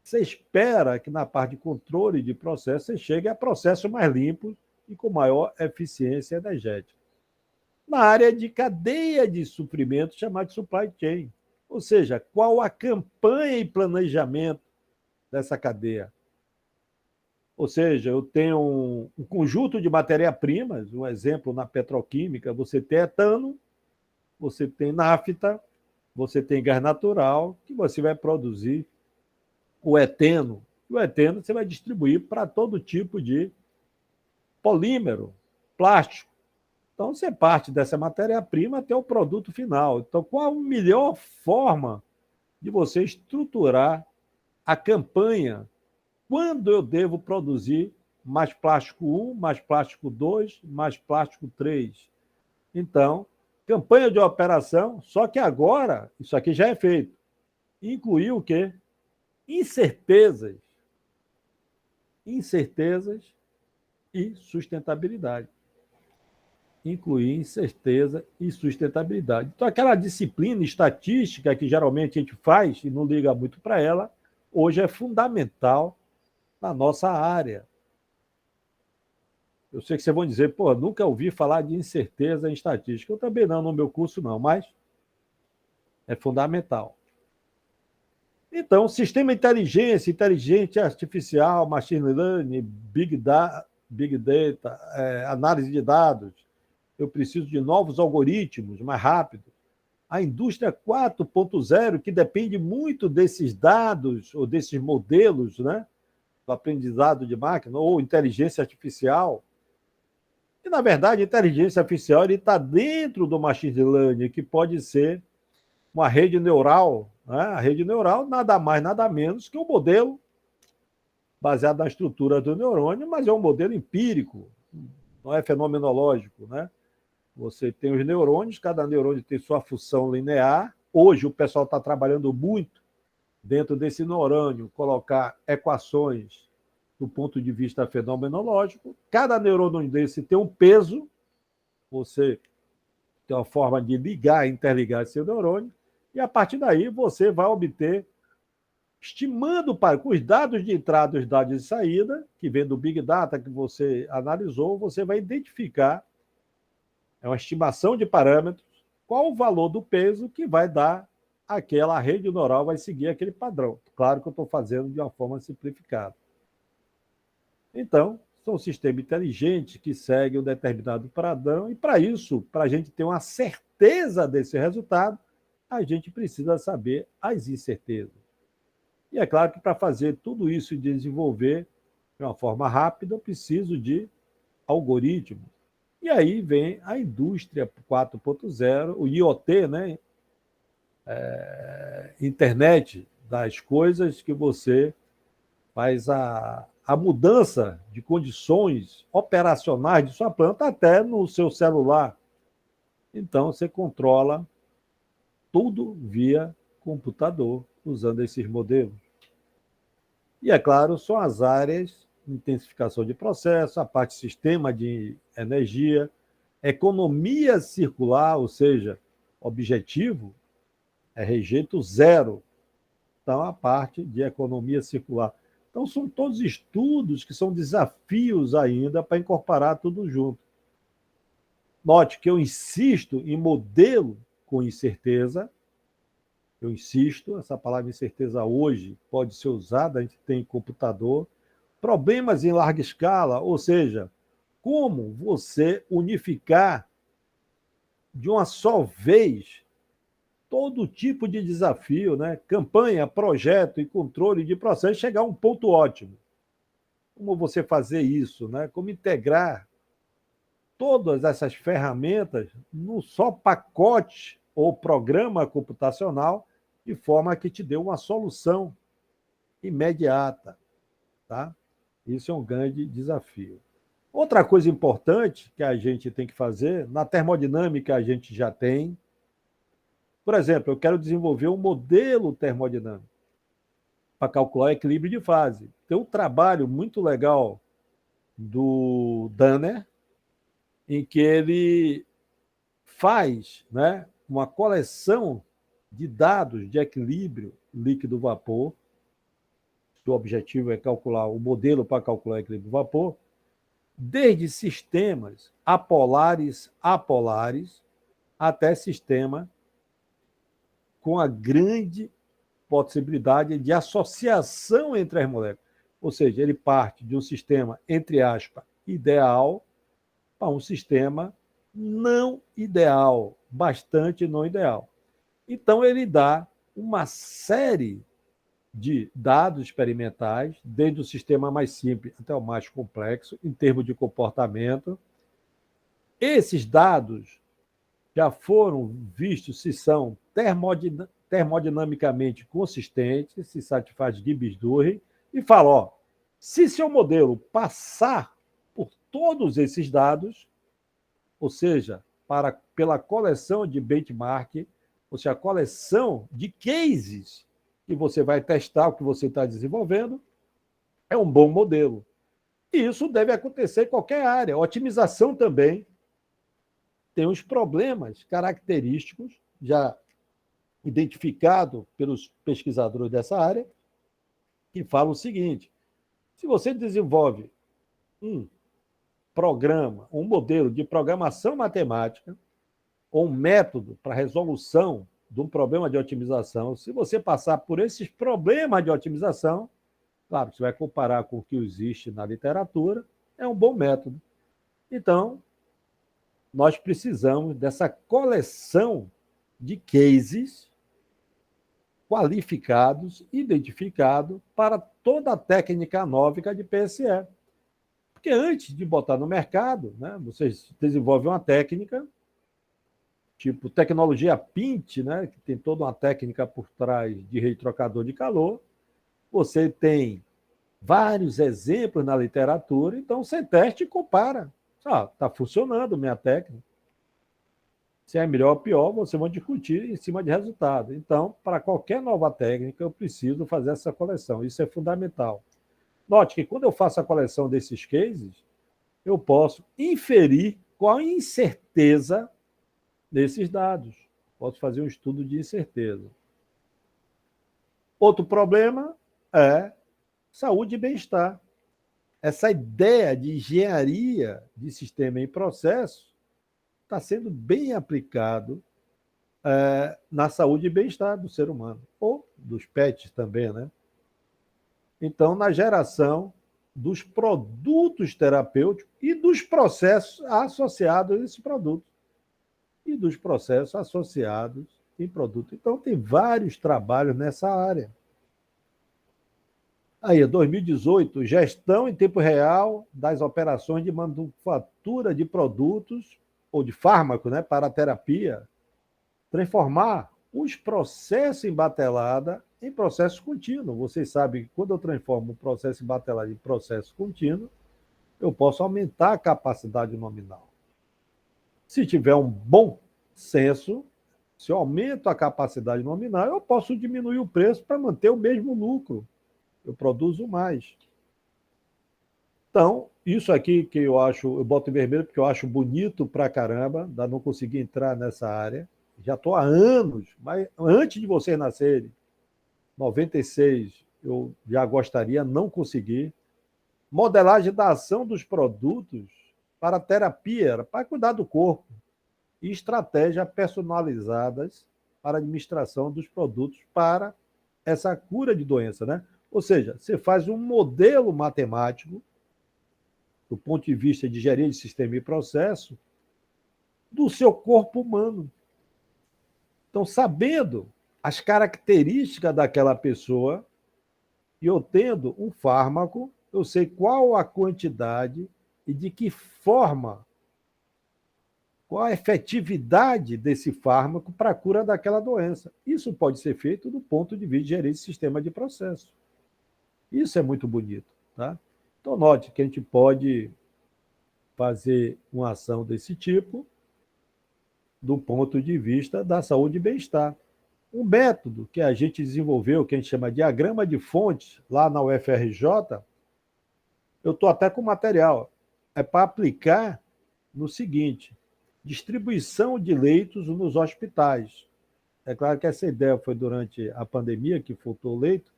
você espera que na parte de controle de processo você chegue a processos mais limpos e com maior eficiência energética. Na área de cadeia de suprimento, chamada de supply chain, ou seja, qual a campanha e planejamento dessa cadeia. Ou seja, eu tenho um conjunto de matéria-primas, um exemplo na petroquímica, você tem etano, você tem nafta, você tem gás natural, que você vai produzir o eteno. O eteno você vai distribuir para todo tipo de polímero, plástico. Então, você parte dessa matéria-prima até o produto final. Então, qual a melhor forma de você estruturar a campanha? Quando eu devo produzir mais plástico 1, mais plástico 2, mais plástico 3? Então, campanha de operação, só que agora, isso aqui já é feito. Incluir o quê? Incertezas. Incertezas e sustentabilidade. Incluir incerteza e sustentabilidade. Então, aquela disciplina estatística que geralmente a gente faz e não liga muito para ela, hoje é fundamental na nossa área. Eu sei que vocês vão dizer, pô, nunca ouvi falar de incerteza em estatística. Eu também não, no meu curso não, mas é fundamental. Então, sistema inteligente artificial, machine learning, big data, análise de dados. Eu preciso de novos algoritmos mais rápidos. A indústria 4.0, que depende muito desses dados ou desses modelos, né, do aprendizado de máquina ou inteligência artificial. E, na verdade, a inteligência artificial está dentro do machine learning, que pode ser uma rede neural. Né? A rede neural nada mais, nada menos que um modelo baseado na estrutura do neurônio, mas é um modelo empírico, não é fenomenológico. Né? Você tem os neurônios, cada neurônio tem sua função linear. Hoje o pessoal está trabalhando muito dentro desse neurônio, colocar equações do ponto de vista fenomenológico. Cada neurônio desse tem um peso, você tem uma forma de ligar, interligar esse neurônio, e a partir daí você vai obter, estimando com os dados de entrada e os dados de saída, que vem do Big Data que você analisou, você vai identificar, é uma estimação de parâmetros, qual o valor do peso que vai dar aquela rede neural, vai seguir aquele padrão. Claro que eu estou fazendo de uma forma simplificada. Então, são sistemas inteligentes que seguem um determinado padrão, e para isso, para a gente ter uma certeza desse resultado, a gente precisa saber as incertezas. E é claro que para fazer tudo isso e desenvolver de uma forma rápida, eu preciso de algoritmos. E aí vem a indústria 4.0, o IoT, né? Internet das coisas, que você faz a mudança de condições operacionais de sua planta até no seu celular. Então, você controla tudo via computador, usando esses modelos. E, é claro, são as áreas de intensificação de processo, a parte de sistema de energia, economia circular, ou seja, objetivo é rejeito zero. Então, a parte de economia circular. Então, são todos estudos que são desafios ainda para incorporar tudo junto. Note que eu insisto em modelo com incerteza. Eu insisto, essa palavra incerteza hoje pode ser usada, a gente tem computador. Problemas em larga escala, ou seja, como você unificar de uma só vez todo tipo de desafio, né? Campanha, projeto e controle de processo, chegar a um ponto ótimo. Como você fazer isso, né? Como integrar todas essas ferramentas num só pacote ou programa computacional, de forma que te dê uma solução imediata, tá? Isso é um grande desafio. Outra coisa importante que a gente tem que fazer, na termodinâmica a gente já tem. Por exemplo, eu quero desenvolver um modelo termodinâmico para calcular o equilíbrio de fase. Tem um trabalho muito legal do Danner, em que ele faz, né, uma coleção de dados de equilíbrio líquido-vapor. O objetivo é calcular o modelo para calcular o equilíbrio do vapor, desde sistemas apolares, até sistema com a grande possibilidade de associação entre as moléculas. Ou seja, ele parte de um sistema, entre aspas, ideal, para um sistema não ideal, bastante não ideal. Então, ele dá uma série de dados experimentais, desde o sistema mais simples até o mais complexo, em termos de comportamento. Esses dados já foram vistos se são termodinamicamente consistentes, se satisfaz Gibbs-Durry, e fala, ó, se seu modelo passar por todos esses dados, ou seja, pela coleção de benchmark, ou seja, a coleção de cases que você vai testar o que você está desenvolvendo, é um bom modelo. E isso deve acontecer em qualquer área. A otimização também tem os problemas característicos já identificados pelos pesquisadores dessa área, que falam o seguinte: se você desenvolve um programa, um modelo de programação matemática, ou um método para resolução de um problema de otimização, se você passar por esses problemas de otimização, claro, você vai comparar com o que existe na literatura, é um bom método. Então, nós precisamos dessa coleção de cases qualificados, identificados para toda a técnica anóvica de PSE. Porque antes de botar no mercado, né, você desenvolve uma técnica, tipo tecnologia PINT, né, que tem toda uma técnica por trás de retrocador de calor. Você tem vários exemplos na literatura, então você testa e compara. Está funcionando minha técnica. Se é melhor ou pior, você vai discutir em cima de resultado. Então, para qualquer nova técnica, eu preciso fazer essa coleção. Isso é fundamental. Note que quando eu faço a coleção desses cases, eu posso inferir qual a incerteza desses dados. Posso fazer um estudo de incerteza. Outro problema é saúde e bem-estar. Essa ideia de engenharia de sistema em processo está sendo bem aplicado na saúde e bem-estar do ser humano, ou dos pets também, né? Então, na geração dos produtos terapêuticos e dos processos associados a esse produto. E dos processos associados em produto. Então, tem vários trabalhos nessa área. Aí, 2018, gestão em tempo real das operações de manufatura de produtos ou de fármaco, né, para a terapia, transformar os processos em batelada em processo contínuo. Vocês sabem que quando eu transformo um processo em batelada em processo contínuo, eu posso aumentar a capacidade nominal. Se tiver um bom senso, se eu aumento a capacidade nominal, eu posso diminuir o preço para manter o mesmo lucro. Eu produzo mais. Então, isso aqui que eu acho, eu boto em vermelho porque eu acho bonito pra caramba, ainda não consegui entrar nessa área. Já estou há anos, mas antes de vocês nascerem, 96, eu já gostaria, não consegui. Modelagem da ação dos produtos para terapia, para cuidar do corpo. E estratégias personalizadas para a administração dos produtos para essa cura de doença, né? Ou seja, você faz um modelo matemático do ponto de vista de engenharia de sistema e processo, do seu corpo humano. Então, sabendo as características daquela pessoa, e eu tendo um fármaco, eu sei qual a quantidade e de que forma, qual a efetividade desse fármaco para a cura daquela doença. Isso pode ser feito do ponto de vista de engenharia de sistema de processo. Isso é muito bonito. Tá? Então, note que a gente pode fazer uma ação desse tipo do ponto de vista da saúde e bem-estar. Um método que a gente desenvolveu, que a gente chama de diagrama de fontes, lá na UFRJ, eu estou até com material, é para aplicar no seguinte: distribuição de leitos nos hospitais. É claro que essa ideia foi durante a pandemia, que faltou leito,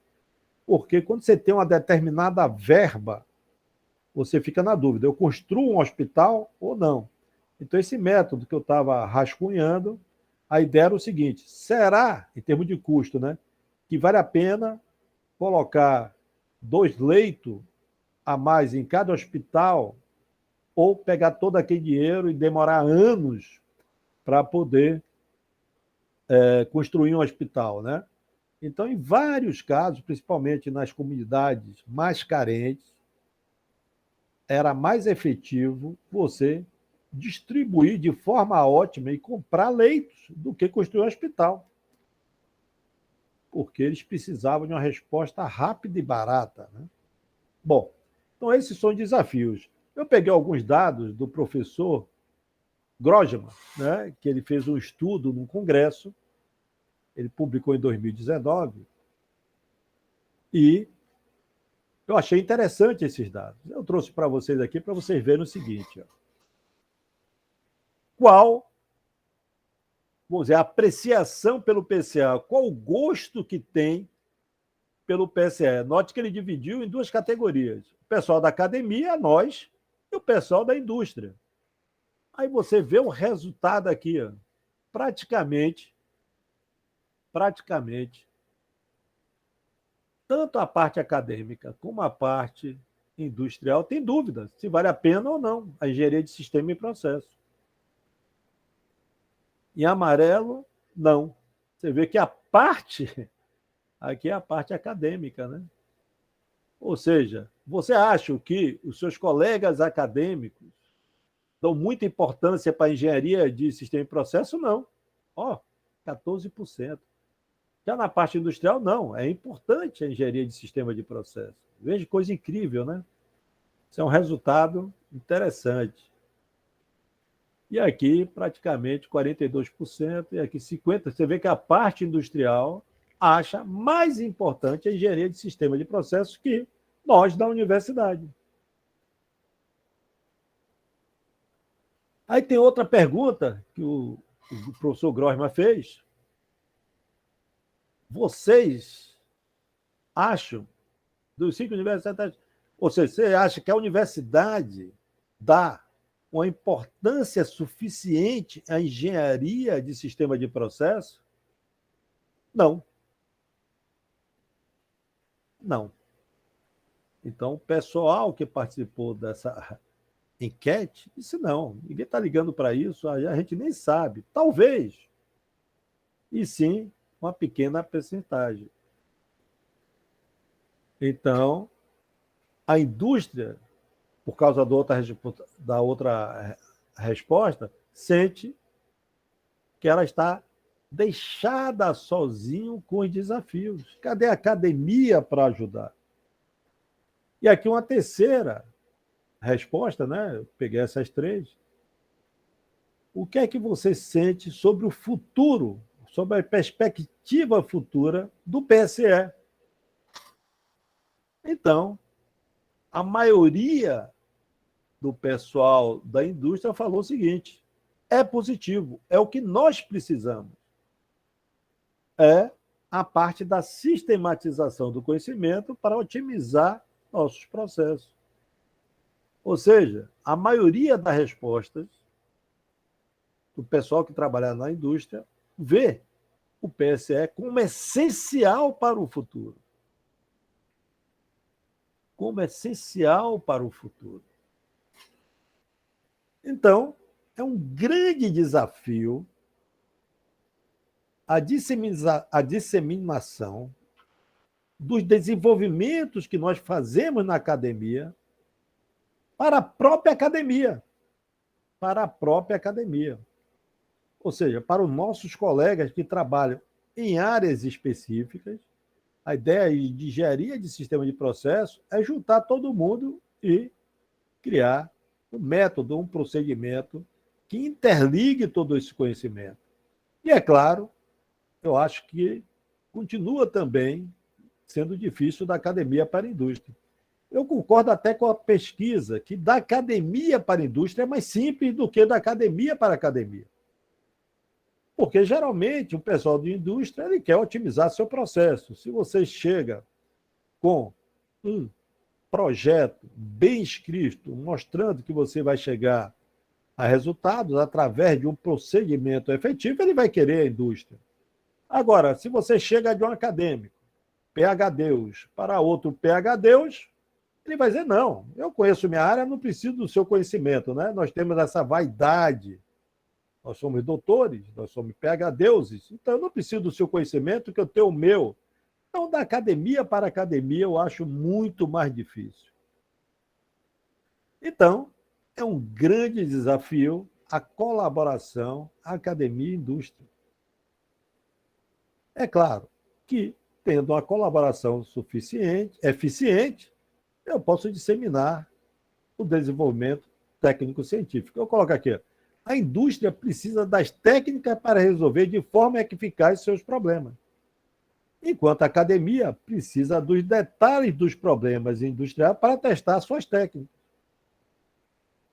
porque quando você tem uma determinada verba, você fica na dúvida, eu construo um hospital ou não? Então, esse método que eu estava rascunhando, a ideia era o seguinte: será, em termos de custo, né, que vale a pena colocar 2 leitos a mais em cada hospital ou pegar todo aquele dinheiro e demorar anos para poder construir um hospital, né? Então, em vários casos, principalmente nas comunidades mais carentes, era mais efetivo você distribuir de forma ótima e comprar leitos do que construir um hospital. Porque eles precisavam de uma resposta rápida e barata. Né? Bom, então esses são desafios. Eu peguei alguns dados do professor Grossman, né, que ele fez um estudo num congresso, ele publicou em 2019, e eu achei interessante esses dados. Eu trouxe para vocês aqui para vocês verem o seguinte: ó. Qual, vamos dizer, a apreciação pelo PCA, qual o gosto que tem pelo PCA? Note que ele dividiu em 2 categorias: o pessoal da academia, nós, e o pessoal da indústria. Aí você vê o resultado aqui, ó. Praticamente, tanto a parte acadêmica como a parte industrial tem dúvida se vale a pena ou não a engenharia de sistema e processo. Em amarelo, não. Você vê que a parte, aqui é a parte acadêmica, né? Ou seja, você acha que os seus colegas acadêmicos dão muita importância para a engenharia de sistema e processo? Não. Ó, 14%. Já na parte industrial, não. É importante a engenharia de sistema de processo. Veja que coisa incrível, né? Isso é um resultado interessante. E aqui, praticamente 42%, e aqui 50%. Você vê que a parte industrial acha mais importante a engenharia de sistema de processos que nós da universidade. Aí tem outra pergunta que o professor Grossman fez. Vocês acham, dos 5 universidades, ou seja, você acha que a universidade dá uma importância suficiente à engenharia de sistema de processo? Não. Não. Então, o pessoal que participou dessa enquete disse não, ninguém está ligando para isso, a gente nem sabe. Talvez, e sim, uma pequena percentagem. Então, a indústria, por causa da outra resposta, sente que ela está deixada sozinho com os desafios. Cadê a academia para ajudar? E aqui uma terceira resposta, né? Eu peguei essas 3. O que é que você sente sobre o futuro, sobre a perspectiva futura do PSE? Então, a maioria do pessoal da indústria falou o seguinte: é positivo, é o que nós precisamos. É a parte da sistematização do conhecimento para otimizar nossos processos. Ou seja, a maioria das respostas do pessoal que trabalha na indústria vê o PSE como essencial para o futuro. Como essencial para o futuro. Então, é um grande desafio a disseminação dos desenvolvimentos que nós fazemos na academia para a própria academia. Para a própria academia. Ou seja, para os nossos colegas que trabalham em áreas específicas, a ideia de engenharia de sistema de processo é juntar todo mundo e criar um método, um procedimento que interligue todo esse conhecimento. E, é claro, eu acho que continua também sendo difícil da academia para a indústria. Eu concordo até com a pesquisa que da academia para a indústria é mais simples do que da academia para a academia. Porque, geralmente, o pessoal de indústria ele quer otimizar seu processo. Se você chega com um projeto bem escrito, mostrando que você vai chegar a resultados através de um procedimento efetivo, ele vai querer a indústria. Agora, se você chega de um acadêmico, PhDeus, para outro PhDeus, ele vai dizer, não, eu conheço minha área, não preciso do seu conhecimento. Né? Nós temos essa vaidade. Nós somos doutores, nós somos PhDeuses, então eu não preciso do seu conhecimento, que eu tenho o meu. Então, da academia para a academia, eu acho muito mais difícil. Então, é um grande desafio a colaboração academia e indústria. É claro que, tendo uma colaboração suficiente, eficiente, eu posso disseminar o desenvolvimento técnico-científico. Eu coloco aqui, a indústria precisa das técnicas para resolver de forma eficaz seus problemas, enquanto a academia precisa dos detalhes dos problemas industriais para testar suas técnicas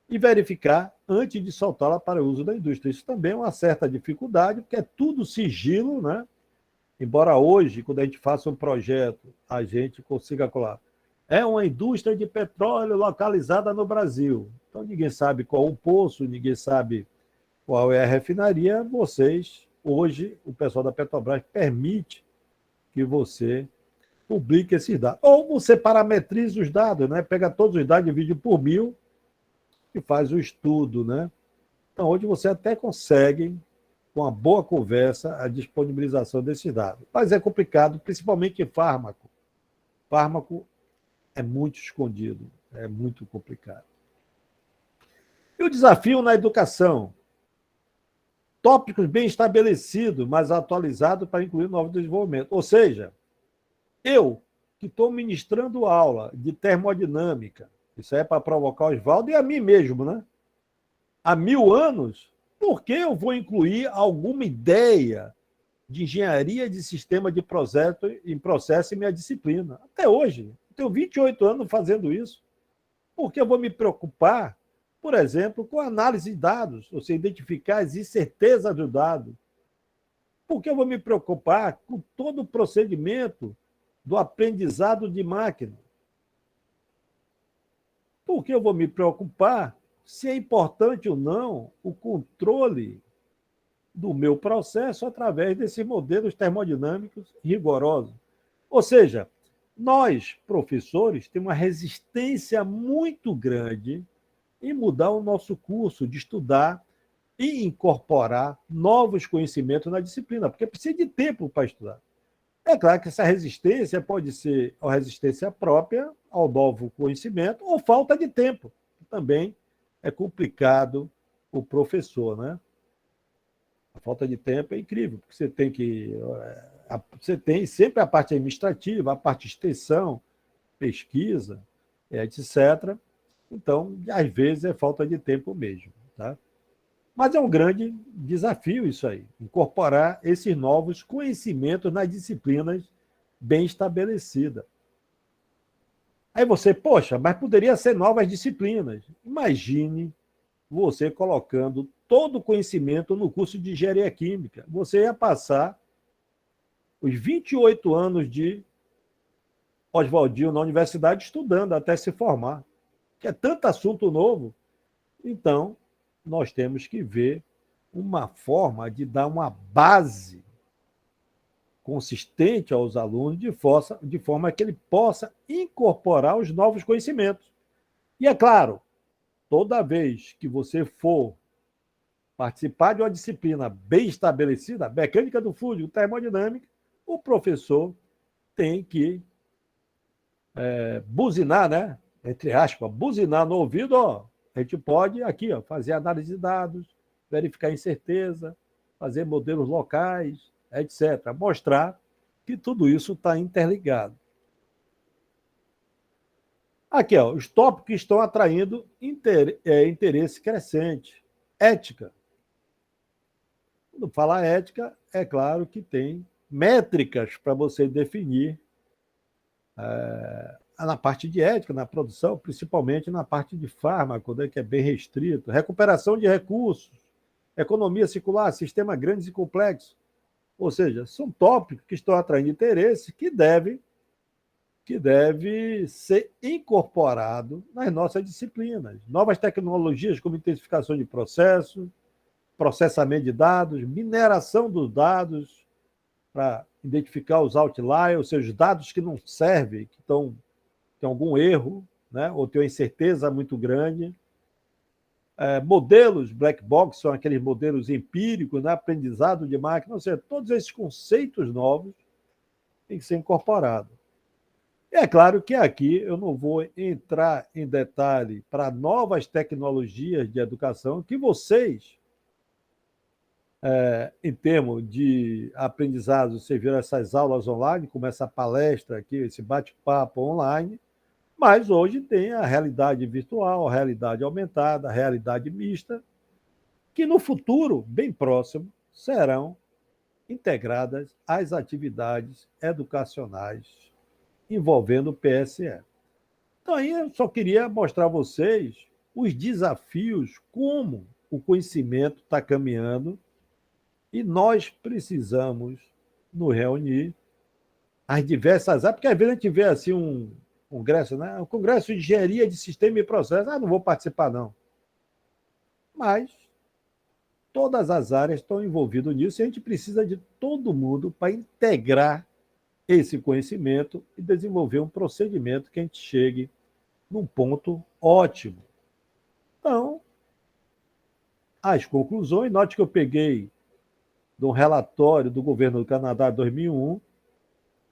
e verificar antes de soltá-la para o uso da indústria. Isso também é uma certa dificuldade, porque é tudo sigilo, né? Embora hoje, quando a gente faça um projeto, a gente consiga colar. É uma indústria de petróleo localizada no Brasil. Então, ninguém sabe qual o poço, ninguém sabe qual é a refinaria. Vocês, hoje, o pessoal da Petrobras permite que você publique esses dados. Ou você parametriza os dados, né? Pega todos os dados, divide por 1000 e faz o estudo, né? Então, hoje você até consegue, com uma boa conversa, a disponibilização desses dados. Mas é complicado, principalmente em fármaco. Fármaco é muito escondido, é muito complicado. E o desafio na educação? Tópicos bem estabelecidos, mas atualizados para incluir novos desenvolvimentos. Ou seja, eu, que estou ministrando aula de termodinâmica, isso é para provocar o Oswaldo e a mim mesmo, né? Há 1000 anos, por que eu vou incluir alguma ideia de engenharia de sistema de processo em minha disciplina? Até hoje, eu tenho 28 anos fazendo isso. Por que eu vou me preocupar, por exemplo, com análise de dados, ou seja, identificar as incertezas do dado? Por que eu vou me preocupar com todo o procedimento do aprendizado de máquina? Por que eu vou me preocupar se é importante ou não o controle do meu processo através desses modelos termodinâmicos rigorosos? Ou seja, nós, professores, temos uma resistência muito grande em mudar o nosso curso de estudar e incorporar novos conhecimentos na disciplina, porque precisa de tempo para estudar. É claro que essa resistência pode ser a resistência própria ao novo conhecimento ou falta de tempo, que também é complicado o professor, né? A falta de tempo é incrível, porque você tem sempre a parte administrativa, a parte de extensão, pesquisa, etc. Então, às vezes, é falta de tempo mesmo. Tá? Mas é um grande desafio isso aí, incorporar esses novos conhecimentos nas disciplinas bem estabelecidas. Aí você, poxa, mas poderia ser novas disciplinas. Imagine você colocando todo o conhecimento no curso de engenharia química. Você ia passar os 28 anos de Oswaldinho na universidade estudando até se formar. Que é tanto assunto novo. Então, nós temos que ver uma forma de dar uma base consistente aos alunos de forma que ele possa incorporar os novos conhecimentos. E, é claro, toda vez que você for participar de uma disciplina bem estabelecida, mecânica do fluido, termodinâmica, o professor tem que buzinar, né? Entre aspas, buzinar no ouvido, ó. A gente pode aqui, ó, fazer análise de dados, verificar incerteza, fazer modelos locais, etc. Mostrar que tudo isso está interligado. Aqui, ó, os tópicos que estão atraindo interesse crescente. Ética. Quando fala ética, é claro que tem métricas para você definir na parte de ética, na produção, principalmente na parte de fármaco, né, que é bem restrito. Recuperação de recursos, economia circular, sistema grandes e complexos. Ou seja, são tópicos que estão atraindo interesse que deve ser incorporado nas nossas disciplinas. Novas tecnologias como intensificação de processos, processamento de dados, mineração dos dados para identificar os outliers, ou seja, os dados que não servem, que tem algum erro, né, ou tem uma incerteza muito grande. Modelos black box são aqueles modelos empíricos, né, aprendizado de máquina, ou seja, todos esses conceitos novos têm que ser incorporados. E é claro que aqui eu não vou entrar em detalhe para novas tecnologias de educação que vocês, em termos de aprendizado, você viram essas aulas online, como essa palestra aqui, esse bate-papo online, mas hoje tem a realidade virtual, a realidade aumentada, a realidade mista, que no futuro, bem próximo, serão integradas às atividades educacionais envolvendo o PSE. Então, aí eu só queria mostrar a vocês os desafios, como o conhecimento está caminhando, e nós precisamos nos reunir, as diversas áreas, porque às vezes a gente vê assim um congresso, né? Um congresso de engenharia de sistema e processo. Não vou participar, não. Mas todas as áreas estão envolvidas nisso e a gente precisa de todo mundo para integrar esse conhecimento e desenvolver um procedimento que a gente chegue num ponto ótimo. Então, as conclusões, note que eu peguei de um relatório do governo do Canadá de 2001,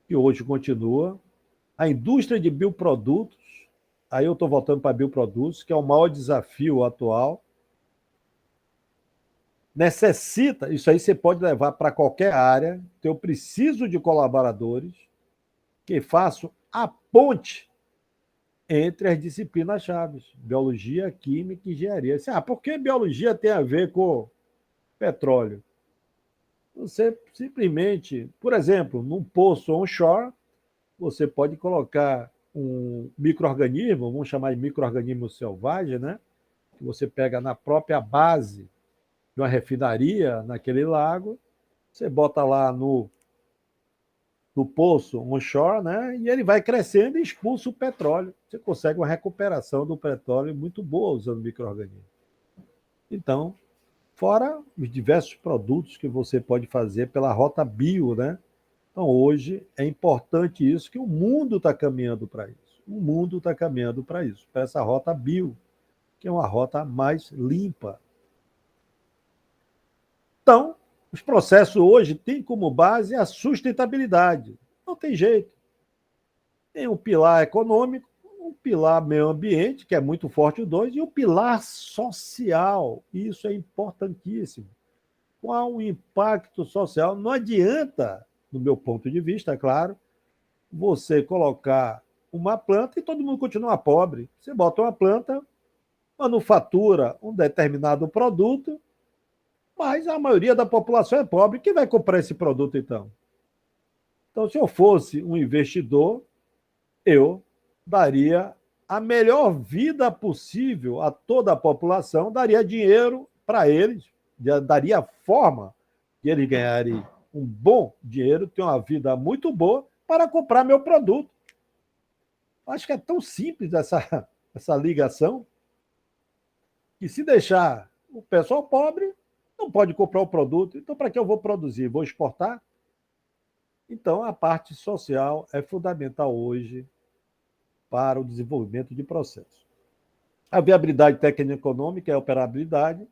que hoje continua, a indústria de bioprodutos, aí eu estou voltando para bioprodutos, que é o maior desafio atual, necessita, isso aí você pode levar para qualquer área, então eu preciso de colaboradores que façam a ponte entre as disciplinas-chave, biologia, química e engenharia. Por que biologia tem a ver com petróleo? Você simplesmente, por exemplo, num poço onshore, você pode colocar um micro-organismo, vamos chamar de micro-organismo selvagem, né? Que você pega na própria base de uma refinaria, naquele lago, você bota lá no poço onshore, né? E ele vai crescendo e expulsa o petróleo. Você consegue uma recuperação do petróleo muito boa usando micro-organismos. Então, fora os diversos produtos que você pode fazer pela rota bio, né? Então, hoje é importante isso, que o mundo está caminhando para isso. O mundo está caminhando para isso, para essa rota bio, que é uma rota mais limpa. Então, os processos hoje têm como base a sustentabilidade. Não tem jeito. Tem um pilar econômico, um pilar meio ambiente, que é muito forte o dois, e o pilar social. Isso é importantíssimo. Qual o impacto social? Não adianta, do meu ponto de vista, é claro, você colocar uma planta e todo mundo continua pobre. Você bota uma planta, manufatura um determinado produto, mas a maioria da população é pobre. Quem vai comprar esse produto, então? Então, se eu fosse um investidor, eu daria a melhor vida possível a toda a população, daria dinheiro para eles, daria forma de eles ganharem um bom dinheiro, ter uma vida muito boa para comprar meu produto. Acho que é tão simples essa ligação, que se deixar o pessoal pobre, não pode comprar o produto. Então, para que eu vou produzir? Vou exportar? Então, a parte social é fundamental hoje para o desenvolvimento de processos. A viabilidade técnico-econômica é a operabilidade,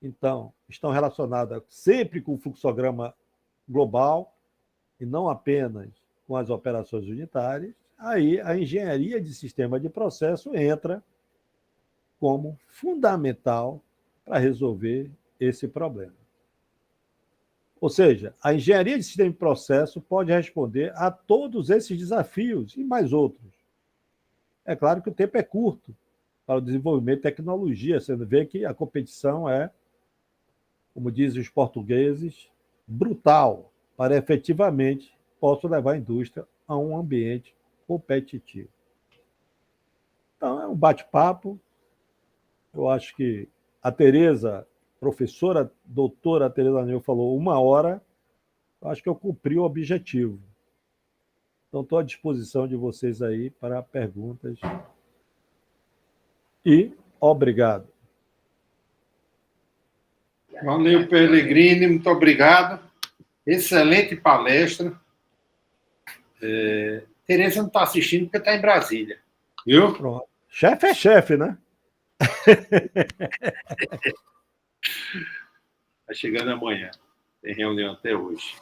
então, estão relacionadas sempre com o fluxograma global e não apenas com as operações unitárias. Aí a engenharia de sistema de processo entra como fundamental para resolver esse problema. Ou seja, a engenharia de sistema de processo pode responder a todos esses desafios e mais outros. É claro que o tempo é curto para o desenvolvimento de tecnologia, você vê que a competição é, como dizem os portugueses, brutal, para efetivamente possa levar a indústria a um ambiente competitivo. Então, é um bate-papo. Eu acho que a Tereza, professora, doutora Tereza Nil, falou 1 hora. Eu acho que eu cumpri o objetivo. Então, estou à disposição de vocês aí para perguntas. E obrigado. Valeu, Pellegrini, muito obrigado. Excelente palestra. Tereza não está assistindo porque está em Brasília. Viu? Pronto. Chefe é chefe, né? Está chegando amanhã. Tem reunião até hoje.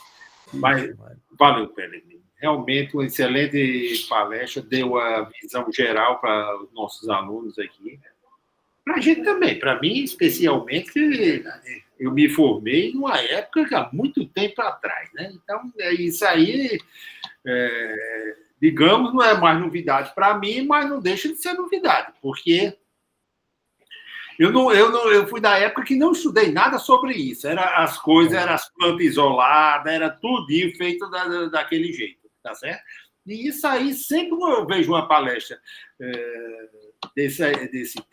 Mas, valeu, Pellegrini. Realmente, uma excelente palestra. Deu a visão geral para os nossos alunos aqui. Para a gente também. Para mim, especialmente, eu me formei numa época há muito tempo atrás. Né? Então, isso aí, digamos, não é mais novidade para mim, mas não deixa de ser novidade, porque eu fui da época que não estudei nada sobre isso. Era as coisas, eram as plantas isoladas, era tudinho feito daquele jeito, tá certo? E isso aí, sempre que eu vejo uma palestra nesse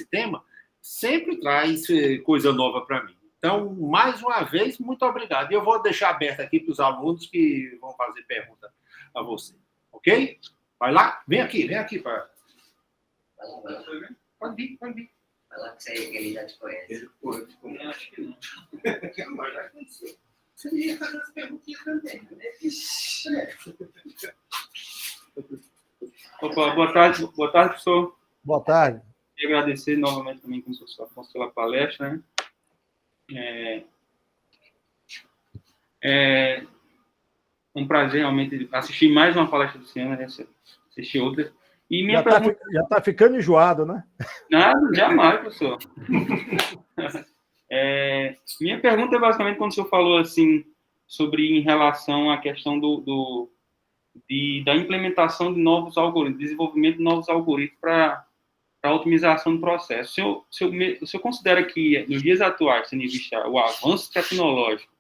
tema, sempre traz coisa nova para mim. Então, mais uma vez, muito obrigado. E eu vou deixar aberto aqui para os alunos que vão fazer pergunta a você. Ok? Vai lá? Vem aqui. Pode vir. Fala que ele já te conhece. Eu acho que não. Mas já conheceu. Você ia fazer as perguntinhas também, né? Opa, boa tarde, professor. Boa tarde. Queria agradecer novamente também com o professor Afonso pela palestra. Né? É um prazer realmente assistir mais uma palestra do senhor, né? Assistir outra. E minha pergunta... Já está ficando enjoado, né? Nada, jamais, professor. Minha pergunta é basicamente quando o senhor falou assim sobre em relação à questão da implementação de novos algoritmos, desenvolvimento de novos algoritmos para a otimização do processo. O senhor considera que, nos dias atuais, tendo em vista o avanço tecnológico,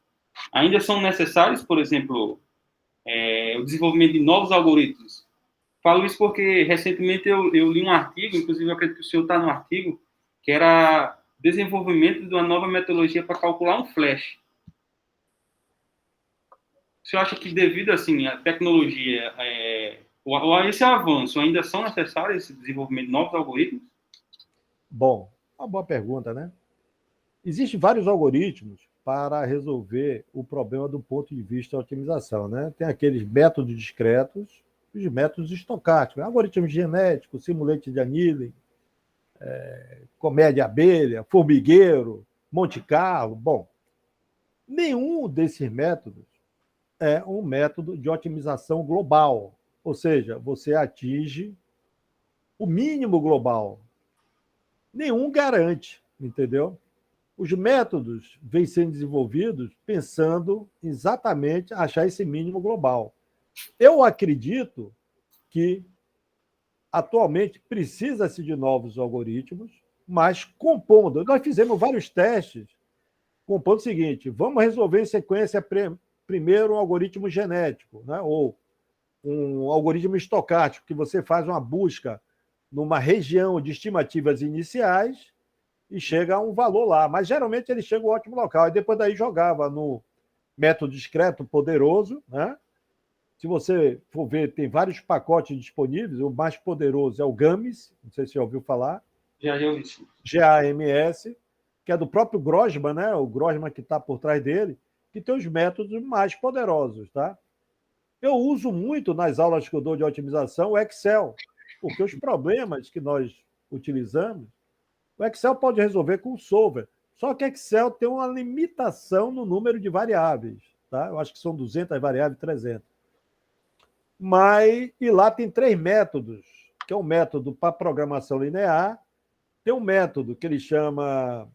ainda são necessários, por exemplo, o desenvolvimento de novos algoritmos? Falo isso porque, recentemente, eu li um artigo, inclusive eu acredito que o senhor está no artigo, que era desenvolvimento de uma nova metodologia para calcular um flash. O senhor acha que, devido assim, à tecnologia, ou a esse avanço, ainda são necessários esse desenvolvimento de novos algoritmos? Bom, uma boa pergunta, né? Existem vários algoritmos para resolver o problema do ponto de vista da otimização, né? Tem aqueles métodos discretos, os métodos estocásticos, algoritmos genéticos, simulante de Annealing, colmeia de abelha, formigueiro, Monte Carlo. Bom, nenhum desses métodos é um método de otimização global, ou seja, você atinge o mínimo global. Nenhum garante, entendeu? Os métodos vêm sendo desenvolvidos pensando exatamente achar esse mínimo global. Eu acredito que atualmente precisa-se de novos algoritmos, mas compondo. Nós fizemos vários testes compondo o seguinte: vamos resolver em sequência primeiro um algoritmo genético, né? Ou um algoritmo estocástico, que você faz uma busca numa região de estimativas iniciais e chega a um valor lá. Mas geralmente ele chega a um ótimo local. E depois daí jogava no método discreto poderoso, né? Se você for ver, tem vários pacotes disponíveis. O mais poderoso é o GAMS, não sei se você já ouviu falar. Já ouvi isso. GAMS, que é do próprio Grossman, né? O Grossman que está por trás dele, que tem os métodos mais poderosos, tá? Eu uso muito nas aulas que eu dou de otimização o Excel, porque os problemas que nós utilizamos, o Excel pode resolver com o solver. Só que o Excel tem uma limitação no número de variáveis. Tá? Eu acho que são 200 variáveis, 300. E lá tem 3 métodos, que é um método para programação linear, tem um método que ele chama...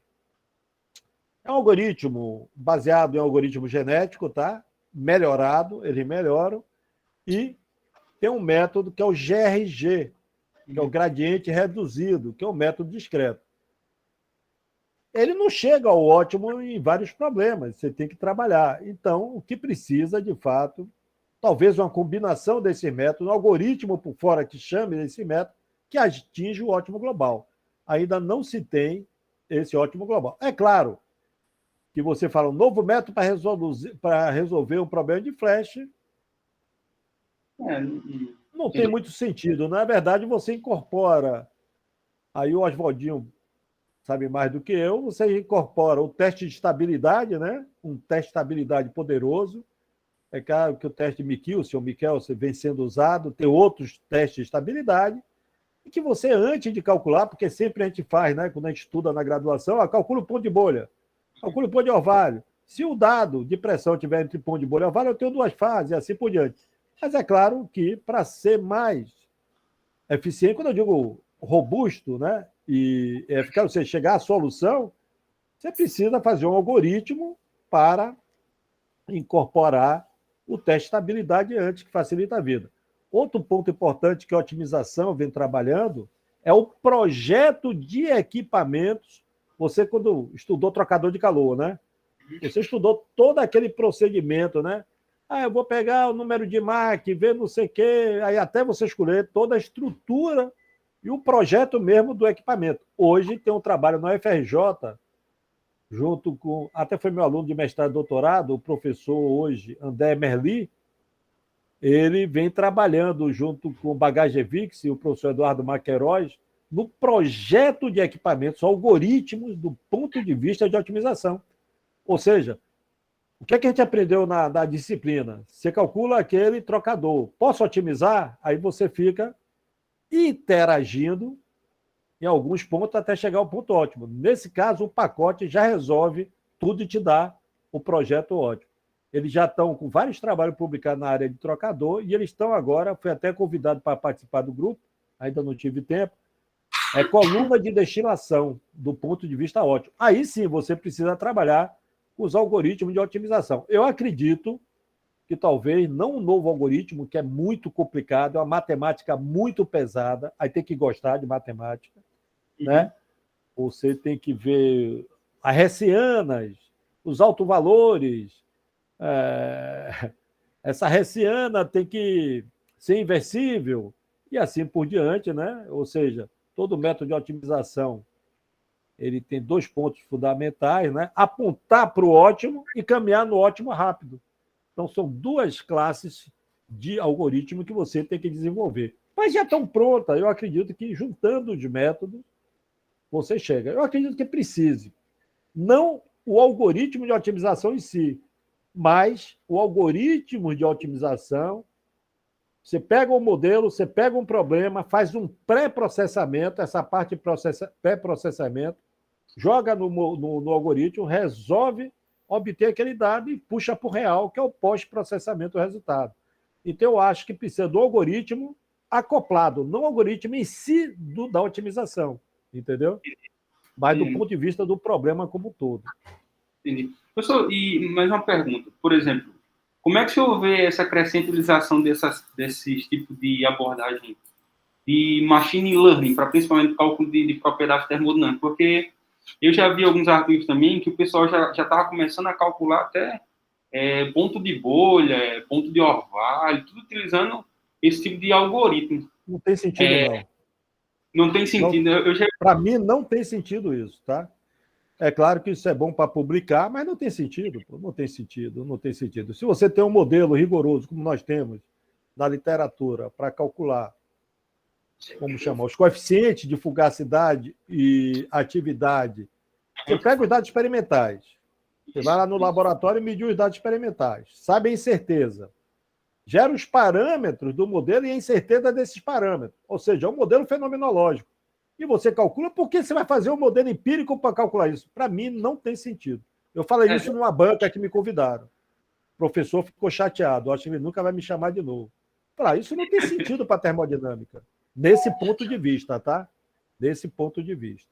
É um algoritmo baseado em algoritmo genético, tá? Melhorado, eles melhoram. E tem um método que é o GRG, que é o gradiente reduzido, que é um método discreto. Ele não chega ao ótimo em vários problemas, você tem que trabalhar. Então, o que precisa, de fato, talvez uma combinação desse método, um algoritmo por fora que chame esse método, que atinja o ótimo global. Ainda não se tem esse ótimo global. É claro que você fala um novo método para resolver um problema de flash, não tem muito sentido. Na verdade, você incorpora, aí o Oswaldinho sabe mais do que eu, você incorpora o teste de estabilidade, né? Um teste de estabilidade poderoso. É claro que o teste de Michelson vem sendo usado, tem outros testes de estabilidade, e que você, antes de calcular, porque sempre a gente faz, né? Quando a gente estuda na graduação, calcula o ponto de bolha, calcula o ponto de orvalho. Se o dado de pressão tiver entre ponto de bolha e orvalho, eu tenho 2 fases, e assim por diante. Mas é claro que, para ser mais eficiente, quando eu digo robusto, né? E eficaz, você chegar à solução, você precisa fazer um algoritmo para incorporar o teste de estabilidade antes, que facilita a vida. Outro ponto importante que a otimização vem trabalhando é o projeto de equipamentos. Você, quando estudou trocador de calor, né? Você estudou todo aquele procedimento, né? Eu vou pegar o número de MAC, ver não sei o quê, aí até você escolher toda a estrutura e o projeto mesmo do equipamento. Hoje tem um trabalho na UFRJ, junto com... Até foi meu aluno de mestrado e doutorado, o professor hoje, André Merli, ele vem trabalhando junto com o Bagajevic e o professor Eduardo Maqueiroz no projeto de equipamentos, algoritmos do ponto de vista de otimização. Ou seja, o que é que a gente aprendeu na disciplina? Você calcula aquele trocador. Posso otimizar? Aí você fica interagindo em alguns pontos até chegar ao ponto ótimo. Nesse caso, o pacote já resolve tudo e te dá o projeto ótimo. Eles já estão com vários trabalhos publicados na área de trocador e eles estão agora, fui até convidado para participar do grupo, ainda não tive tempo, coluna de destilação do ponto de vista ótimo. Aí sim você precisa trabalhar com os algoritmos de otimização. Eu acredito que talvez não um novo algoritmo, que é muito complicado, é uma matemática muito pesada, aí tem que gostar de matemática, né? Você tem que ver as hessianas, os autovalores, essa hessiana tem que ser inversível, e assim por diante, né? Ou seja, todo método de otimização ele tem 2 pontos fundamentais, né? Apontar para o ótimo e caminhar no ótimo rápido. Então, são 2 classes de algoritmo que você tem que desenvolver. Mas já estão prontas. Eu acredito que, juntando os métodos, você chega. Eu acredito que precise. Não o algoritmo de otimização em si, mas o algoritmo de otimização. Você pega um modelo, você pega um problema, faz um pré-processamento, essa parte de pré-processamento, joga no algoritmo, resolve obter aquele dado e puxa para o real, que é o pós-processamento do resultado. Então, eu acho que precisa do algoritmo acoplado, não o algoritmo em si da otimização, entendeu? Mas do ponto de vista do problema como um todo. Entendi. Professor, e mais uma pergunta. Por exemplo, como é que o senhor vê essa crescente utilização desses tipos de abordagem de machine learning, para principalmente cálculo de propriedades termodinâmicas? Porque eu já vi alguns artigos também que o pessoal já estava começando a calcular até ponto de bolha, ponto de orvalho, tudo utilizando esse tipo de algoritmo. Não tem sentido, não. Não tem sentido. Para mim, não tem sentido isso, tá? É claro que isso é bom para publicar, mas não tem sentido, pô. Não tem sentido. Se você tem um modelo rigoroso, como nós temos na literatura, para calcular, como chamar, os coeficientes de fugacidade e atividade, você pega os dados experimentais, você vai lá no laboratório e medir os dados experimentais, sabe a incerteza, gera os parâmetros do modelo e a incerteza desses parâmetros, ou seja, é um modelo fenomenológico. e você calcula, por que você vai fazer um modelo empírico para calcular isso? Para mim, não tem sentido. Eu falei isso numa banca que me convidaram. O professor ficou chateado, acho que ele nunca vai me chamar de novo. Falei, isso não tem sentido para a termodinâmica, nesse ponto de vista, tá? Desse ponto de vista.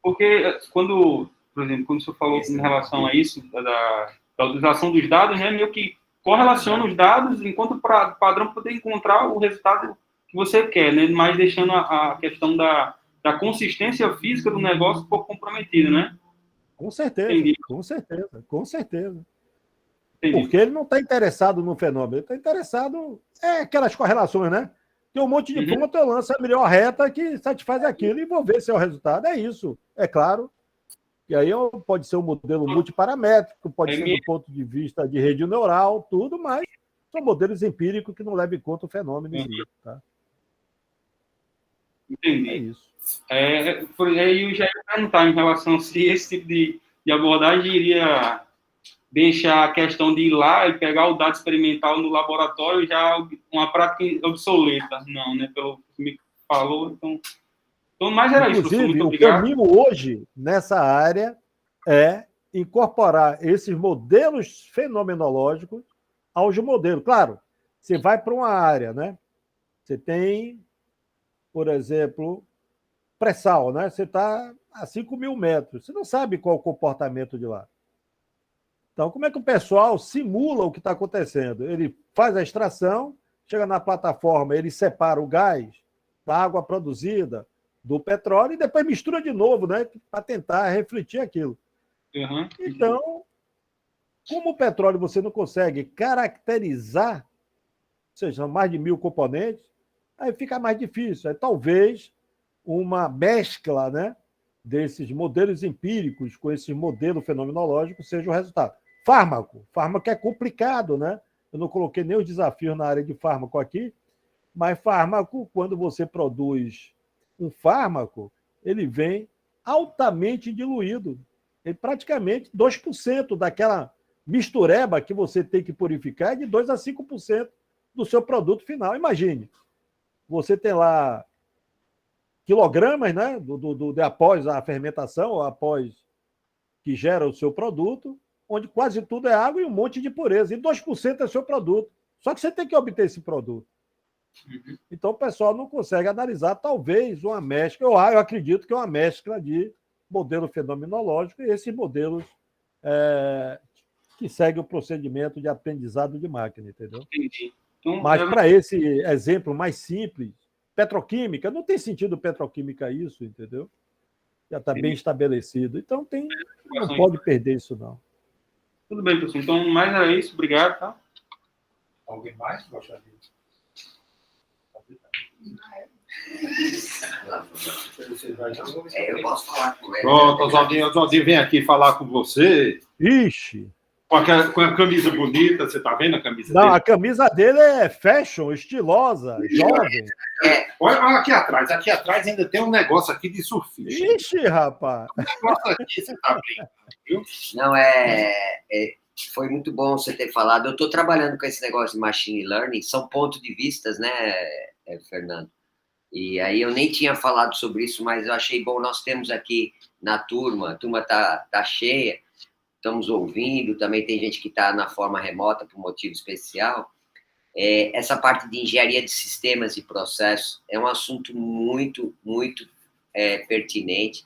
Porque quando, por exemplo, quando o senhor falou em relação a isso, da utilização dos dados, né, meio que correlaciona os dados enquanto padrão para poder encontrar o resultado que você quer, né, mas deixando a questão da consistência física do negócio um pouco comprometida, né? Com certeza, Entendi. com certeza, com certeza. Entendi. Porque ele não está interessado no fenômeno, ele está interessado aquelas correlações, né? Tem um monte de ponto, eu lanço a melhor reta que satisfaz aquilo e vou ver se é o resultado. É isso, é claro. E aí pode ser um modelo multiparamétrico, pode ser do ponto de vista de rede neural, tudo, mas são modelos empíricos que não levam em conta o fenômeno em si. Tá? Entendi. É isso. Aí eu já ia perguntar em relação a se esse tipo de abordagem iria deixar a questão de ir lá e pegar o dado experimental no laboratório já uma prática obsoleta. Não, né? Pelo que me falou, então mais era isso, professor. Inclusive, Muito o obrigado. caminho hoje nessa área é incorporar esses modelos fenomenológicos aos modelos. Claro, você vai para uma área, né? Você tem, por exemplo, pré-sal, né? Você está a 5.000 metros, você não sabe qual é o comportamento de lá. Então, como é que o pessoal simula o que está acontecendo? Ele faz a extração, chega na plataforma, ele separa o gás da água produzida, do petróleo, e depois mistura de novo, né? Para tentar refletir aquilo. Uhum. Então, como o petróleo você não consegue caracterizar, ou seja, são mais de 1.000 componentes, aí fica mais difícil. Aí, talvez uma mescla, né, desses modelos empíricos com esses modelos fenomenológicos seja o resultado. Fármaco é complicado, né? Eu não coloquei nem os desafios na área de fármaco aqui, mas fármaco, quando você produz um fármaco, ele vem altamente diluído. Ele praticamente 2% daquela mistureba que você tem que purificar é de 2 a 5% do seu produto final. Imagine, você tem lá quilogramas, né, após a fermentação, após que gera o seu produto, onde quase tudo é água e um monte de pureza. E 2% é seu produto. Só que você tem que obter esse produto. Então, o pessoal não consegue analisar, talvez, uma mescla. Eu acredito que é uma mescla de modelo fenomenológico e esses modelos que seguem o procedimento de aprendizado de máquina, entendeu? Entendi. Então, mas, para esse exemplo mais simples, petroquímica, não tem sentido petroquímica isso, entendeu? Já está bem estabelecido. Então, não pode perder isso, não. Tudo bem, pessoal. Então, mais era isso. Obrigado, tá? Alguém mais gostaria de... Eu posso falar com ele. Pronto, Oswaldinho vem aqui falar com você. Ixi! Com a camisa bonita, você está vendo a camisa dele? Não, a camisa dele é fashion, estilosa, jovem. Olha aqui atrás ainda tem um negócio aqui de surfista. Ixi, rapaz! Um negócio aqui, você está brincando, viu? Não, foi muito bom você ter falado. Eu estou trabalhando com esse negócio de machine learning, são pontos de vistas, né, Fernando? E aí eu nem tinha falado sobre isso, mas eu achei bom. Nós temos aqui na turma, a turma tá cheia, estamos ouvindo, também tem gente que está na forma remota por motivo especial. Essa parte de engenharia de sistemas e processos é um assunto muito, muito pertinente.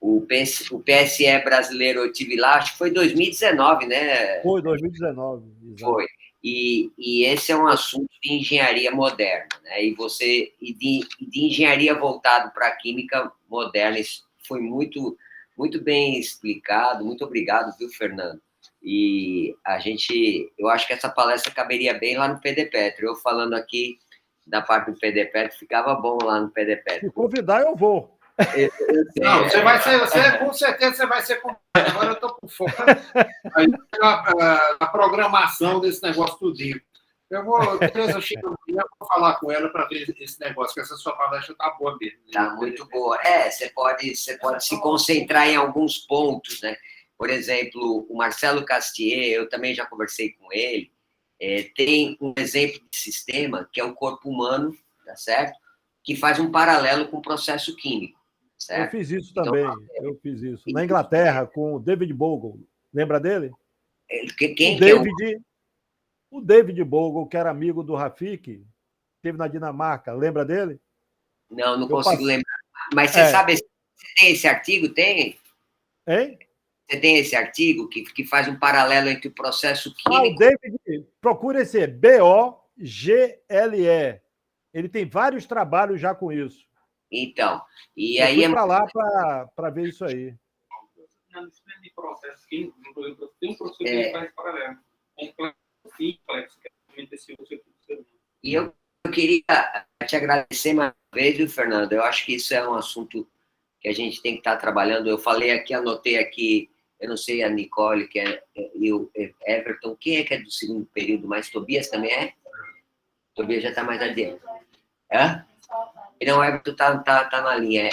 O PSE brasileiro, eu tive lá, acho que foi 2019, né? Foi, 2019. Exatamente. Foi. E esse é um assunto de engenharia moderna, né? E de engenharia voltado para a química moderna. Isso foi muito, muito bem explicado. Muito obrigado, viu, Fernando? E eu acho que essa palestra caberia bem lá no PDPetro. Eu falando aqui da parte do PDPetro, ficava bom lá no PDPetro. Se convidar, eu vou. Não, você vai ser, com certeza você vai ser. Agora eu estou com foco na programação desse negócio tudinho. Eu vou, Tereza, chega amanhã, vou falar com ela para ver esse negócio, que essa sua palestra está boa mesmo. Está muito boa. Você pode se concentrar em alguns pontos, né? Por exemplo, o Marcelo Castier, eu também já conversei com ele, tem um exemplo de sistema que é o corpo humano, tá certo? Que faz um paralelo com o processo químico. certo? Eu fiz isso também. Eu fiz isso. Na Inglaterra, com o David Bogle. Lembra dele? Quem que é o... O David Bogle, que era amigo do Rafik, esteve na Dinamarca. Lembra dele? Não consigo lembrar. Mas você sabe, você tem esse artigo? Tem? Hein? Você tem esse artigo que faz um paralelo entre o processo químico... O David, procura esse Bogle. Ele tem vários trabalhos já com isso. Então, e eu aí... fui para lá para ver isso aí. Na disciplina de processo químico, tem um professor que faz paralelo. Complexo, que é esse outro. E eu queria te agradecer mais uma vez, viu, Fernando? Eu acho que isso é um assunto que a gente tem que estar trabalhando. Eu falei aqui, anotei aqui, eu não sei a Nicole, e o Everton, quem é que é do segundo período, mas Tobias também é? Tobias já está mais adiante. Não, o Everton tá na linha.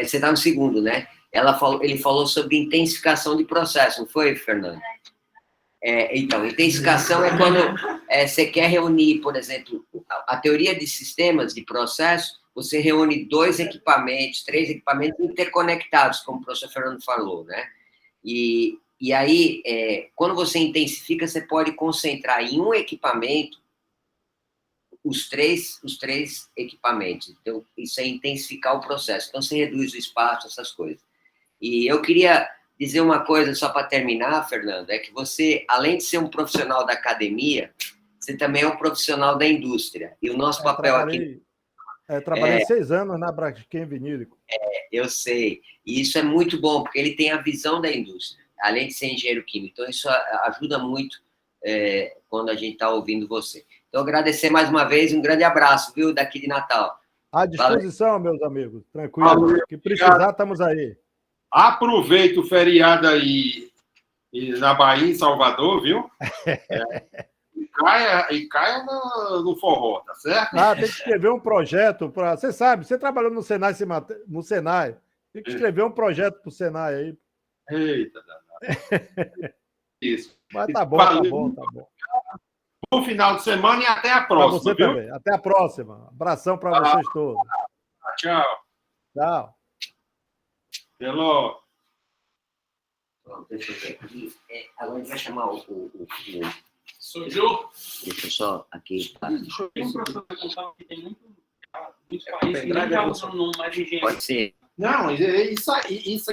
Você está no segundo, né? Ele falou sobre intensificação de processo, não foi, Fernando? Então, intensificação é quando você quer reunir, por exemplo, a teoria de sistemas de processo, você reúne 2 equipamentos, 3 equipamentos interconectados, como o professor Fernando falou, né? E aí, quando você intensifica, você pode concentrar em um equipamento os três equipamentos. Então, isso é intensificar o processo. Então, você reduz o espaço, essas coisas. E eu queria dizer uma coisa só para terminar, Fernando, é que você, além de ser um profissional da academia, você também é um profissional da indústria. E o nosso papel aqui... trabalhei 6 anos na Braskem Vinílico. Eu sei. E isso é muito bom, porque ele tem a visão da indústria, além de ser engenheiro químico. Então, isso ajuda muito quando a gente está ouvindo você. Então, agradecer mais uma vez, um grande abraço, viu, daqui de Natal. À disposição, meus amigos. Tranquilo. O que precisar, estamos aí. Aproveita o feriado aí na Bahia, em Salvador, viu? E caia no forró, tá certo? Tem que escrever um projeto para... Você sabe, você trabalhou no Senai, tem que escrever um projeto para o Senai aí. Eita, danado. Isso. Mas tá bom, Valeu. tá bom. Bom final de semana e até a próxima, você viu? também. Até a próxima. Abração para vocês todos. Tchau. Tchau. Até logo. Deixa eu ver aqui. Agora a gente vai chamar Sujou? Deixa eu só aqui. Tem um professor que contava que tem muitos países que não já usam o nome mais de engenharia. Pode ser. Não, isso